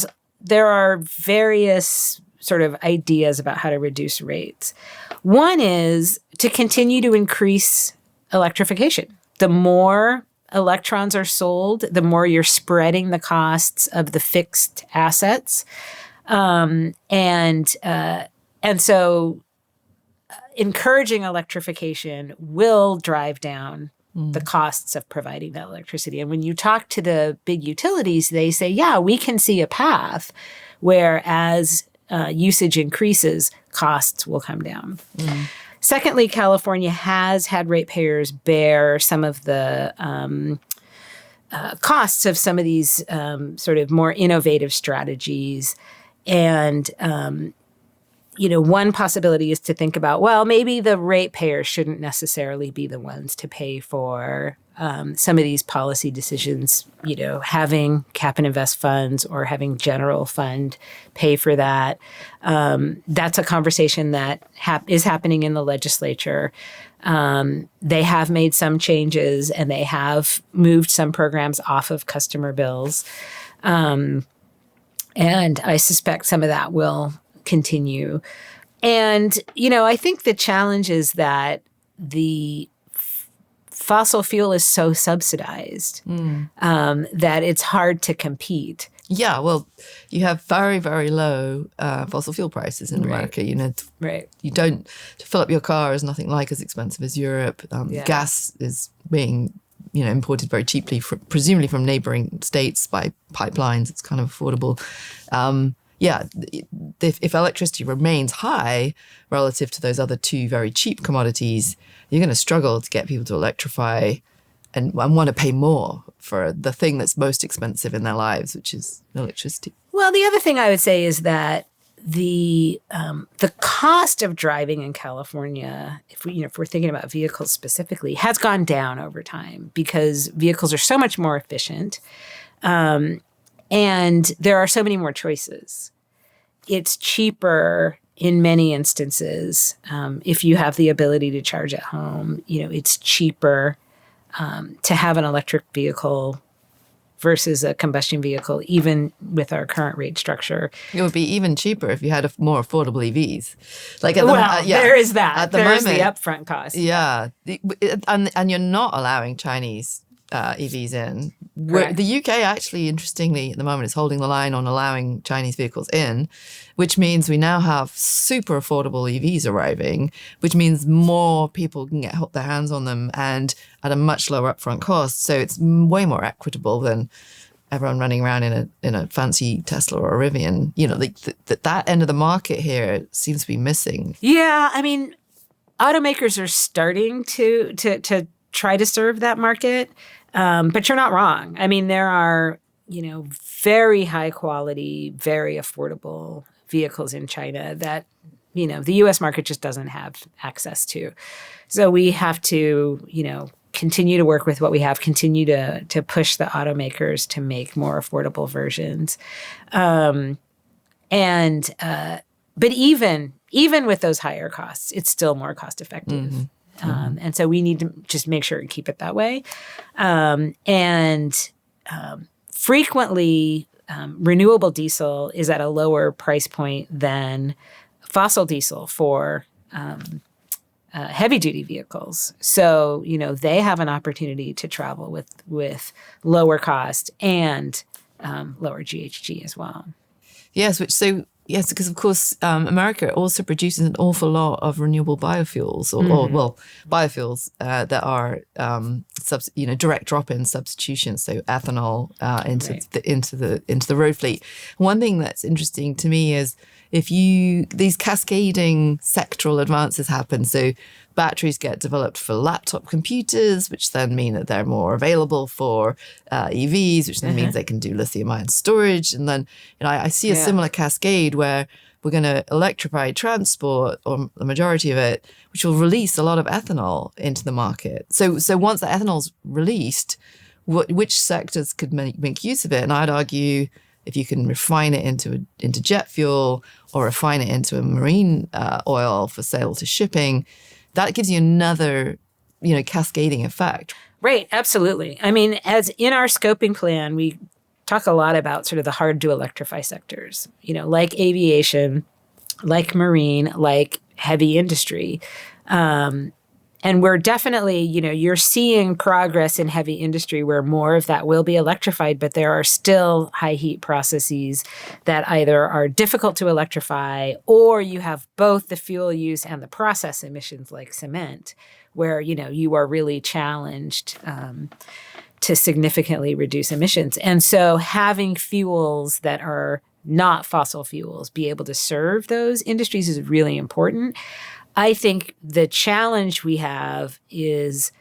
are various sort of ideas about how to reduce rates. One is to continue to increase electrification. The more electrons are sold, the more you're spreading the costs of the fixed assets. And so encouraging electrification will drive down the costs of providing that electricity. And when you talk to the big utilities, they say, yeah, we can see a path where as usage increases, costs will come down. Secondly, California has had ratepayers bear some of the costs of some of these sort of more innovative strategies. And, one possibility is to think about, well, maybe the ratepayers shouldn't necessarily be the ones to pay for some of these policy decisions, having cap and invest funds or having general fund pay for that. That's a conversation that is happening in the legislature. They have made some changes and they have moved some programs off of customer bills. And I suspect some of that will continue. And, I think the challenge is that the fossil fuel is so subsidized that it's hard to compete. Yeah, well, you have very, very low fossil fuel prices in America. Right. You don't, to fill up your car is nothing like as expensive as Europe. Gas is being, imported very cheaply, presumably from neighboring states by pipelines. It's kind of affordable. If electricity remains high relative to those other two very cheap commodities, you're going to struggle to get people to electrify and want to pay more for the thing that's most expensive in their lives, which is electricity. Well, the other thing I would say is that the cost of driving in California, if we're thinking about vehicles specifically, has gone down over time because vehicles are so much more efficient. And there are so many more choices. It's cheaper in many instances. If you have the ability to charge at home, it's cheaper to have an electric vehicle versus a combustion vehicle, even with our current rate structure. It would be even cheaper if you had more affordable EVs. There is that. At the There's moment, the upfront cost. Yeah. And you're not allowing Chinese EVs in. The UK actually, interestingly, at the moment is holding the line on allowing Chinese vehicles in, which means we now have super affordable EVs arriving, which means more people can get their hands on them and at a much lower upfront cost. So it's way more equitable than everyone running around in a fancy Tesla or a Rivian. That end of the market here seems to be missing. Yeah, I mean, automakers are starting to try to serve that market. But you're not wrong. I mean, there are, very high quality, very affordable vehicles in China that, the U.S. market just doesn't have access to. So we have to, continue to work with what we have, continue to push the automakers to make more affordable versions. But even with those higher costs, it's still more cost effective. Mm-hmm. And so we need to just make sure and keep it that way. Frequently, renewable diesel is at a lower price point than fossil diesel for heavy-duty vehicles. So, they have an opportunity to travel with lower cost and lower GHG as well. Yes, Yes, because of course America also produces an awful lot of renewable biofuels, biofuels that are direct drop-in substitutions, so ethanol into the road fleet. One thing that's interesting to me is these cascading sectoral advances happen. So batteries get developed for laptop computers, which then mean that they're more available for EVs, which then means they can do lithium-ion storage. And then I see a similar cascade where we're going to electrify transport, or the majority of it, which will release a lot of ethanol into the market. So once the ethanol's released, which sectors could make use of it? And I'd argue if you can refine it into jet fuel or refine it into a marine oil for sale to shipping, that gives you another, cascading effect. Right, absolutely. I mean, as in our scoping plan, we talk a lot about sort of the hard to electrify sectors, like aviation, like marine, like heavy industry. And we're definitely, you're seeing progress in heavy industry where more of that will be electrified, but there are still high heat processes that either are difficult to electrify, or you have both the fuel use and the process emissions like cement, where, you are really challenged to significantly reduce emissions. And so having fuels that are not fossil fuels be able to serve those industries is really important. I think the challenge we have is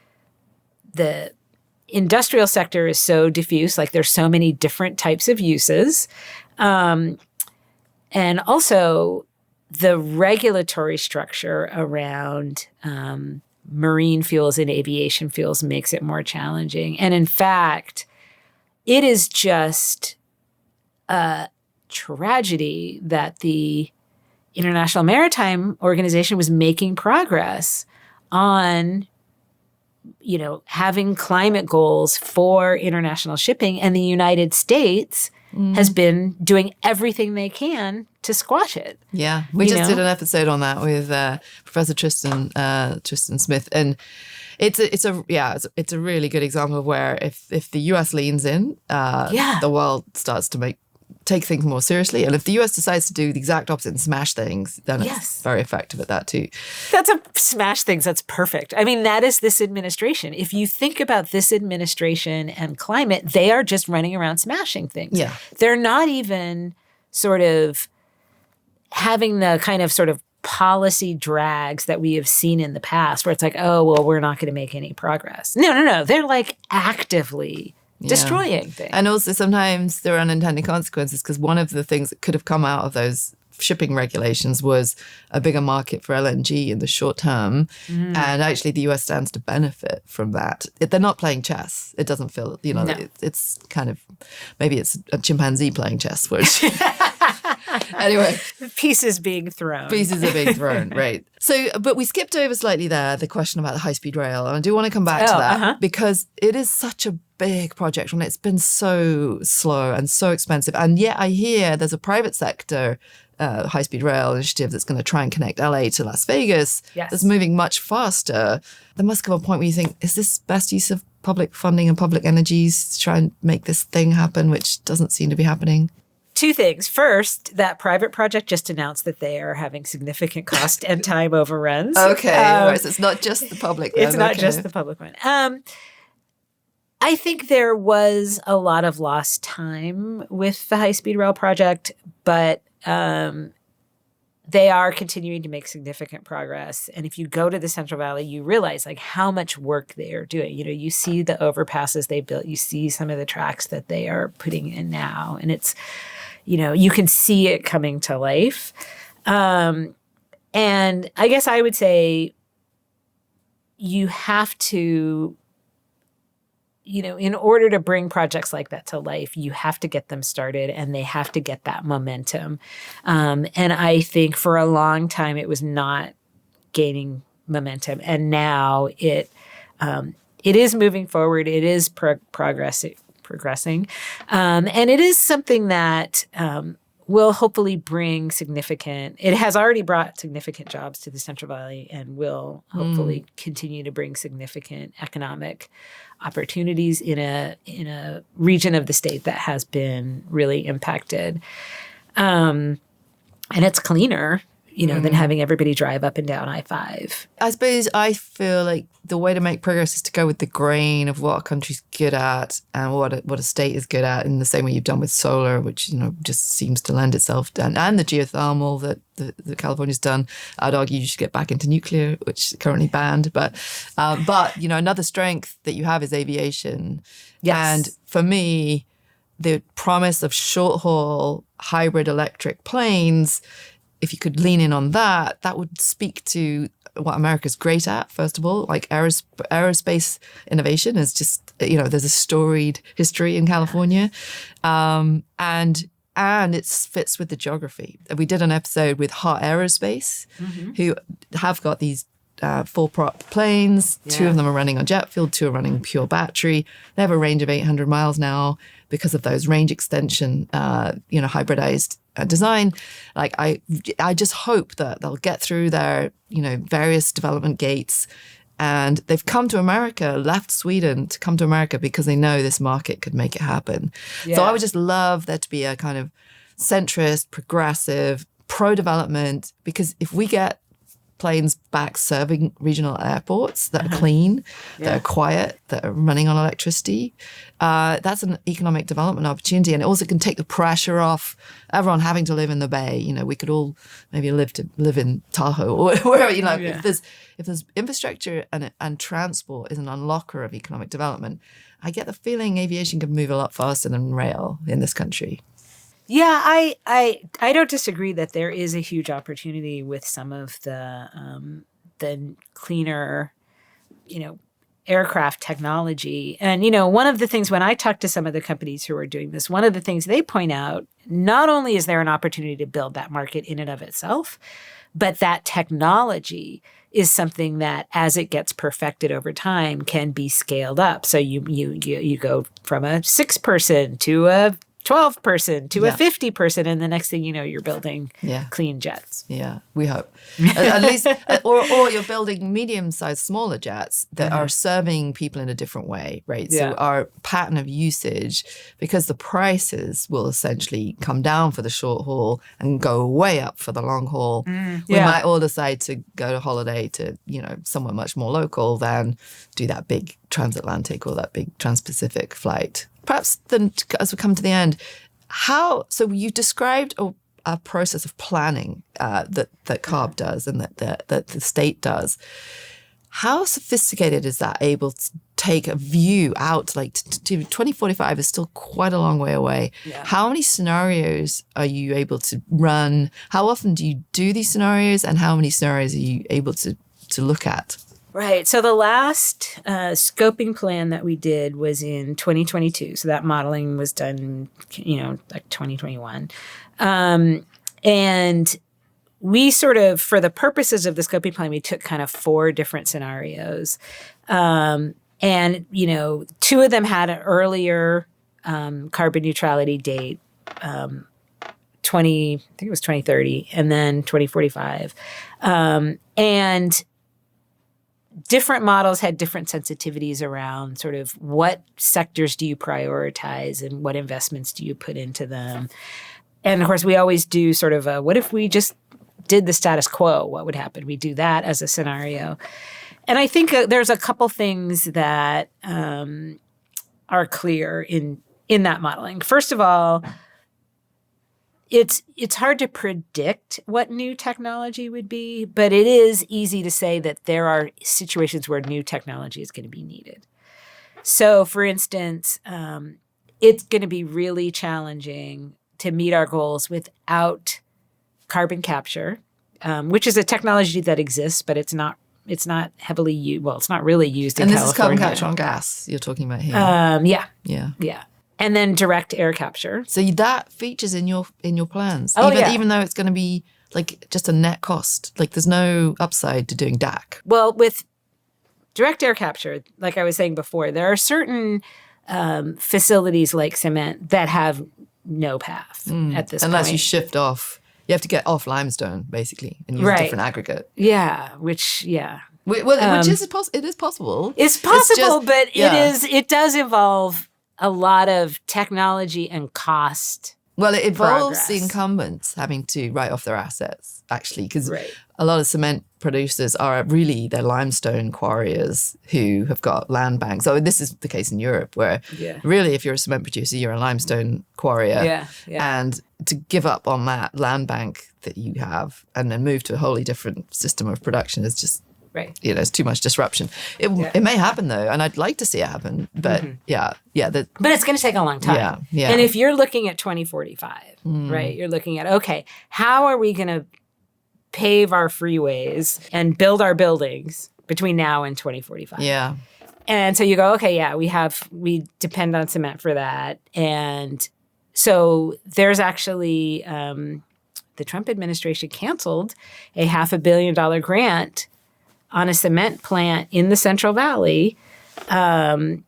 the industrial sector is so diffuse, like there's so many different types of uses. And also the regulatory structure around marine fuels and aviation fuels makes it more challenging. And in fact, it is just a tragedy that the International Maritime Organization was making progress on, having climate goals for international shipping, and the United States has been doing everything they can to squash it. Yeah, we just did an episode on that with Professor Tristan Smith, and it's a really good example of where if the US leans in, the world starts to take things more seriously. And if the US decides to do the exact opposite and smash things, then it's very effective at that too. That's a smash things. That's perfect. I mean, that is this administration. If you think about this administration and climate, they are just running around smashing things. Yeah. They're not even sort of having the kind of sort of policy drags that we have seen in the past where it's like, oh, well, we're not going to make any progress. No. They're like actively destroying things. And also sometimes there are unintended consequences, because one of the things that could have come out of those shipping regulations was a bigger market for LNG in the short term. And actually the US stands to benefit from that. They're not playing chess. It doesn't feel, it's kind of, maybe it's a chimpanzee playing chess, which... Anyway. Pieces being thrown. Pieces are being thrown, right. So, but we skipped over slightly there the question about the high-speed rail. And I do want to come back to that because it is such a big project and it's been so slow and so expensive. And yet I hear there's a private sector high-speed rail initiative that's going to try and connect LA to Las Vegas. Yes. That's moving much faster. There must come a point where you think, is this best use of public funding and public energies to try and make this thing happen, which doesn't seem to be happening? Two things. First, that private project just announced that they are having significant cost and time overruns. Okay. So it's not just the public then. It's not just the public one. I think there was a lot of lost time with the high-speed rail project, but they are continuing to make significant progress. And if you go to the Central Valley, you realize like how much work they are doing. You see the overpasses they built. You see some of the tracks that they are putting in now. And it's, you can see it coming to life. And I guess I would say you have to, in order to bring projects like that to life, you have to get them started and they have to get that momentum. And I think for a long time it was not gaining momentum. And now it is moving forward. It is progressing. And it is something that will hopefully bring it has already brought significant jobs to the Central Valley and will hopefully continue to bring significant economic opportunities in a region of the state that has been really impacted. And it's cleaner, than having everybody drive up and down I-5. I suppose I feel like the way to make progress is to go with the grain of what a country's good at and what a state is good at, in the same way you've done with solar, which, just seems to lend itself, and the geothermal that California's done. I'd argue you should get back into nuclear, which is currently banned. But another strength that you have is aviation. Yes. And for me, the promise of short-haul hybrid electric planes if you could lean in on that, that would speak to what America's great at, first of all. Like aerospace innovation is just, there's a storied history in California. And it fits with the geography. We did an episode with Hot Aerospace, who have got these 4-prop planes. Yeah. 2 of them are running on jet fuel, 2 are running pure battery. They have a range of 800 miles now because of those range extension, hybridized design. Like I just hope that they'll get through their, various development gates. And they've come to America, left Sweden to come to America because they know this market could make it happen. Yeah. So I would just love there to be a kind of centrist, progressive, pro-development, because if we get planes back serving regional airports that are clean, that are quiet, that are running on electricity, that's an economic development opportunity. And it also can take the pressure off everyone having to live in the Bay. We could all maybe live in Tahoe or wherever, if there's infrastructure and transport is an unlocker of economic development, I get the feeling aviation can move a lot faster than rail in this country. Yeah, I don't disagree that there is a huge opportunity with some of the cleaner, aircraft technology. And, one of the things when I talk to some of the companies who are doing this, one of the things they point out, not only is there an opportunity to build that market in and of itself, but that technology is something that, as it gets perfected over time, can be scaled up. So you go from a 6-person to a 12-person to a 50-person, and the next thing you know, you're building clean jets. Yeah, we hope. At least, or you're building medium-sized, smaller jets that are serving people in a different way, right? Yeah. So our pattern of usage, because the prices will essentially come down for the short haul and go way up for the long haul. We might all decide to go to holiday to, somewhere much more local than do that big transatlantic or that big trans-Pacific flight. Perhaps then, as we come to the end, so you described a process of planning that CARB does and that the state does. How sophisticated is that able to take a view out, like to 2045 is still quite a long way away. Yeah. How many scenarios are you able to run? How often do you do these scenarios, and how many scenarios are you able to look at? Right. So the last scoping plan that we did was in 2022. So that modeling was done, like 2021. And we sort of, for the purposes of the scoping plan, we took kind of 4 different scenarios. And, 2 of them had an earlier carbon neutrality date, I think it was 2030, and then 2045. And different models had different sensitivities around sort of what sectors do you prioritize and what investments do you put into them. And of course, we always do sort of what if we just did the status quo? What would happen? We do that as a scenario. And I think there's a couple things that are clear in that modeling. First of all, it's hard to predict what new technology would be, but it is easy to say that there are situations where new technology is going to be needed. So, for instance, it's going to be really challenging to meet our goals without carbon capture, which is a technology that exists, but it's not heavily used. Well, it's not really used in California. And this is carbon capture on gas you're talking about here. Yeah. And then direct air capture. So that features in your plans, even though it's going to be like just a net cost. Like there's no upside to doing DAC. Well, with direct air capture, like I was saying before, there are certain facilities like cement that have no path at this point. Unless you shift off. You have to get off limestone, basically, and use a different aggregate. Yeah, which is it is possible. It's possible, but it does involve a lot of technology and cost. Well, it involves the incumbents having to write off their assets, actually, because a lot of cement producers are really, they're limestone quarriers who have got land banks. So this is the case in Europe, where really, if you're a cement producer, you're a limestone quarrier. And to give up on that land bank that you have and then move to a wholly different system of production is just, it's too much disruption. It may happen, though, and I'd like to see it happen. But but it's going to take a long time. And if you're looking at 2045, right, you're looking at, okay, how are we going to pave our freeways and build our buildings between now and 2045. Yeah. And so you go, okay, yeah, we depend on cement for that. And so there's actually the Trump administration canceled a $500 million grant on a cement plant in the Central Valley. And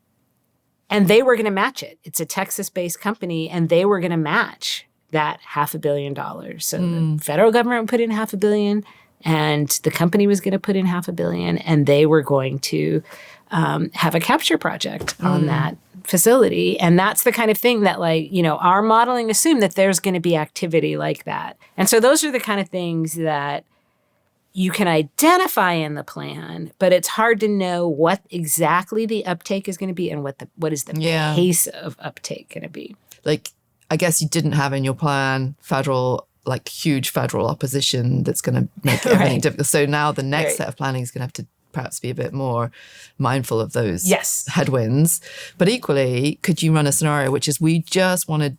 they were going to match it. It's a Texas-based company, and they were going to match that $500 million. So the federal government put in $500 million, and the company was going to put in $500 million, and they were going to have a capture project on that facility. And that's the kind of thing that, like, you know, our modeling assumed that there's going to be activity like that. And so those are the kind of things that you can identify in the plan, but it's hard to know what exactly the uptake is going to be and what is the pace of uptake going to be. Like, I guess you didn't have in your plan huge federal opposition that's going to make everything difficult. So now the next set of planning is going to have to perhaps be a bit more mindful of those headwinds. But equally, could you run a scenario which is we just want to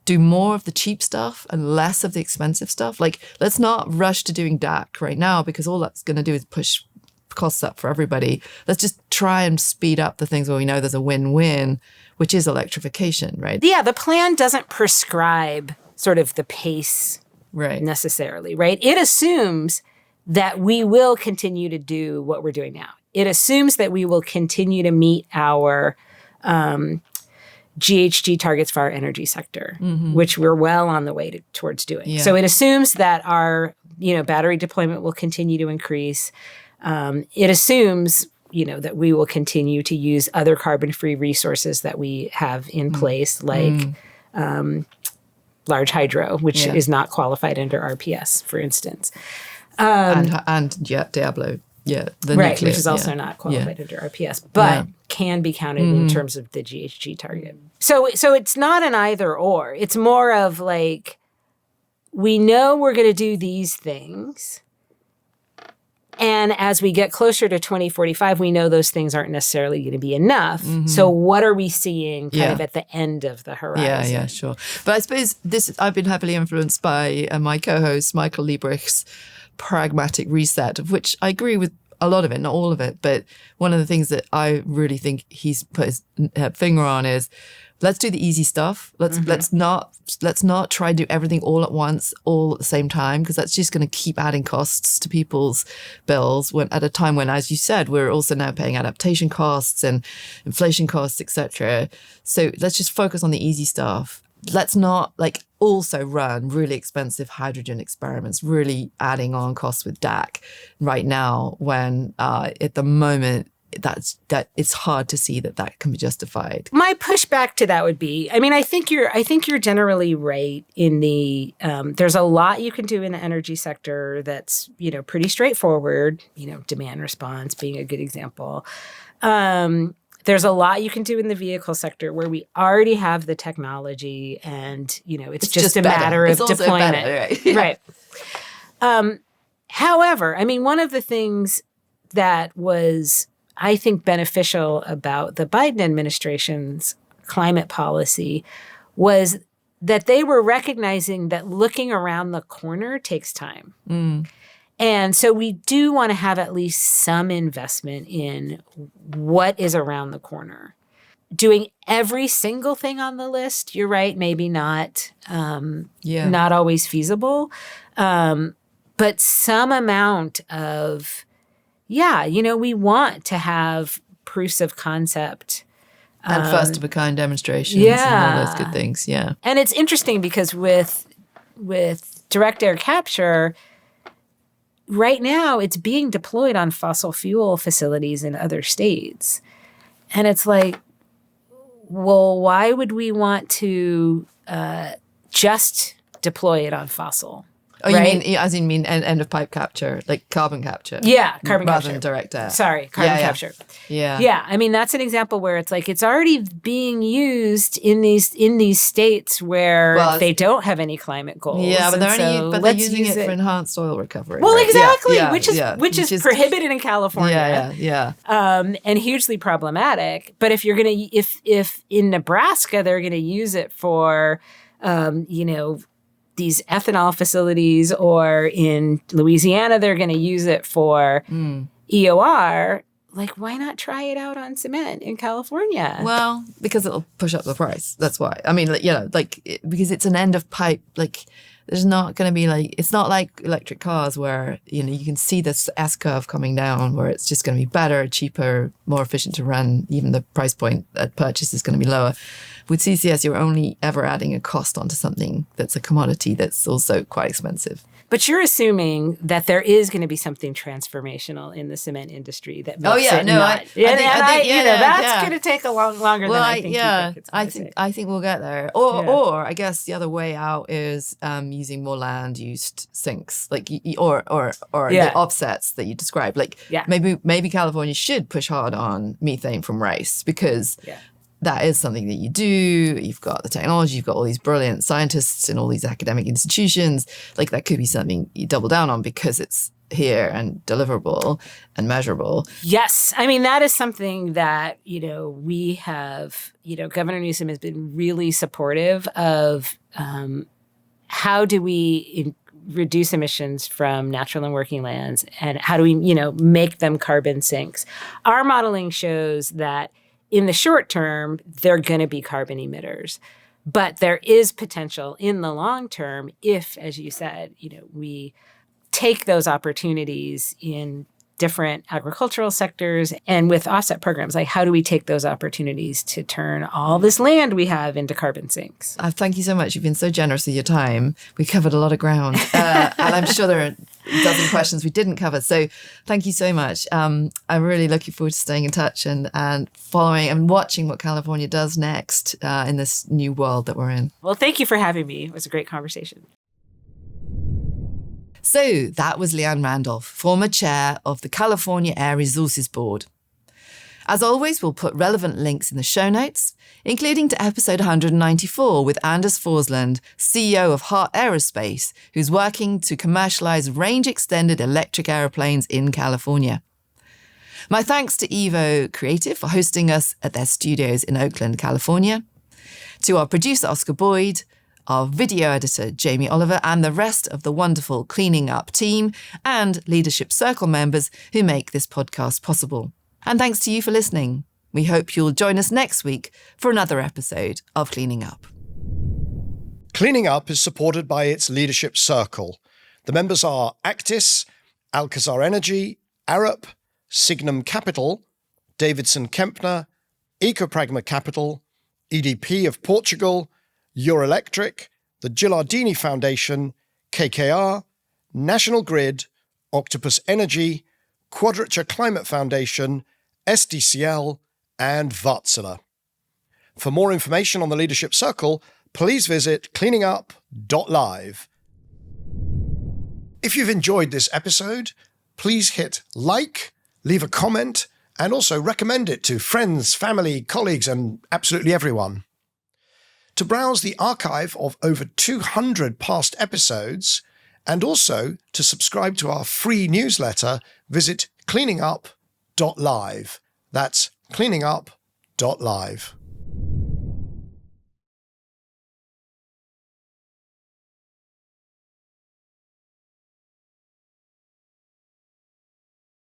do more of the cheap stuff and less of the expensive stuff? Like, let's not rush to doing DAC right now, because all that's going to do is push costs up for everybody. Let's just try and speed up the things where we know there's a win-win, which is electrification, right? Yeah, the plan doesn't prescribe sort of the pace necessarily, right? It assumes that we will continue to do what we're doing now. It assumes that we will continue to meet our GHG targets for our energy sector, which we're well on the way towards doing. Yeah. So it assumes that our, battery deployment will continue to increase. It assumes, that we will continue to use other carbon-free resources that we have in place, like large hydro, which is not qualified under RPS, for instance. Diablo. Yeah, the right, nuclear, which is also not qualified under RPS, but can be counted in terms of the GHG target. So it's not an either or. It's more of like, we know we're going to do these things, and as we get closer to 2045, we know those things aren't necessarily going to be enough. So what are we seeing kind of at the end of the horizon? Yeah, sure. But I suppose I've been heavily influenced by my co-host, Michael Liebrich's pragmatic reset, of which I agree with a lot of it, not all of it. But one of the things that I really think he's put his finger on is, let's do the easy stuff. Let's not try to do everything all at once, all at the same time, because that's just going to keep adding costs to people's bills at a time when, as you said, we're also now paying adaptation costs and inflation costs, etc. So let's just focus on the easy stuff. Let's not also run really expensive hydrogen experiments, really adding on costs with DAC right now, when at the moment that it's hard to see that can be justified. My pushback to that would be, I think you're generally right in the there's a lot you can do in the energy sector that's pretty straightforward. Demand response being a good example. There's a lot you can do in the vehicle sector where we already have the technology, and it's just a matter of deployment. Better, right? Right. However, one of the things that was, I think, beneficial about the Biden administration's climate policy was that they were recognizing that looking around the corner takes time. And so we do want to have at least some investment in what is around the corner. Doing every single thing on the list, you're right, maybe not, not always feasible. But some amount of, we want to have proofs of concept. And first-of-a-kind demonstrations and all those good things, And it's interesting because with direct air capture, right now, it's being deployed on fossil fuel facilities in other states. And it's like, well, why would we want to just deploy it on fossil? Oh, right? You mean end of pipe capture, like carbon capture? Yeah, carbon rather capture. Rather than direct air. Sorry, carbon capture. Yeah. Yeah, that's an example where it's like it's already being used in these states where they don't have any climate goals. Yeah, but they're using it for enhanced oil recovery. Well, right? exactly, which is prohibited in California. Yeah. And hugely problematic. But if if in Nebraska they're gonna use it for these ethanol facilities, or in Louisiana, they're going to use it for EOR. Like, why not try it out on cement in California? Well, because it'll push up the price. That's why. I mean, because it's an end of pipe. Like, there's not going to be it's not like electric cars where, you can see this S curve coming down where it's just going to be better, cheaper, more efficient to run. Even the price point at purchase is going to be lower. With CCS, you're only ever adding a cost onto something that's a commodity that's also quite expensive. But you're assuming that there is going to be something transformational in the cement industry that makes it not. That's going to take a longer than I think. I think we'll get there. Or I guess the other way out is using more land-used sinks, or the offsets that you described. Maybe California should push hard on methane from rice because. Yeah. That is something that you do. You've got the technology. You've got all these brilliant scientists in all these academic institutions. That could be something you double down on because it's here and deliverable and measurable. Yes. I mean, that is something that, we have, Governor Newsom has been really supportive of how do we reduce emissions from natural and working lands, and how do we, make them carbon sinks. Our modeling shows that in the short term, they're going to be carbon emitters. But there is potential in the long term if, as you said, we take those opportunities in different agricultural sectors and with offset programs. How do we take those opportunities to turn all this land we have into carbon sinks? Thank you so much. You've been so generous with your time. We covered a lot of ground. And I'm sure there are a dozen questions we didn't cover. So thank you so much. I'm really looking forward to staying in touch and following and watching what California does next in this new world that we're in. Well, thank you for having me. It was a great conversation. So that was Liane Randolph, former chair of the California Air Resources Board. As always, we'll put relevant links in the show notes, including to episode 194 with Anders Forsland, CEO of Heart Aerospace, who's working to commercialize range-extended electric aeroplanes in California. My thanks to Evo Creative for hosting us at their studios in Oakland, California, to our producer Oscar Boyd, our video editor, Jamie Oliver, and the rest of the wonderful Cleaning Up team and Leadership Circle members who make this podcast possible. And thanks to you for listening. We hope you'll join us next week for another episode of Cleaning Up. Cleaning Up is supported by its Leadership Circle. The members are Actis, Alcazar Energy, Arup, Signum Capital, Davidson Kempner, Ecopragma Capital, EDP of Portugal, Euroelectric, the Gilardini Foundation, KKR, National Grid, Octopus Energy, Quadrature Climate Foundation, SDCL, and Wärtsilä. For more information on the Leadership Circle, please visit cleaningup.live. If you've enjoyed this episode, please hit like, leave a comment, and also recommend it to friends, family, colleagues, and absolutely everyone. To browse the archive of over 200 past episodes, and also to subscribe to our free newsletter, visit cleaningup.live. That's cleaningup.live.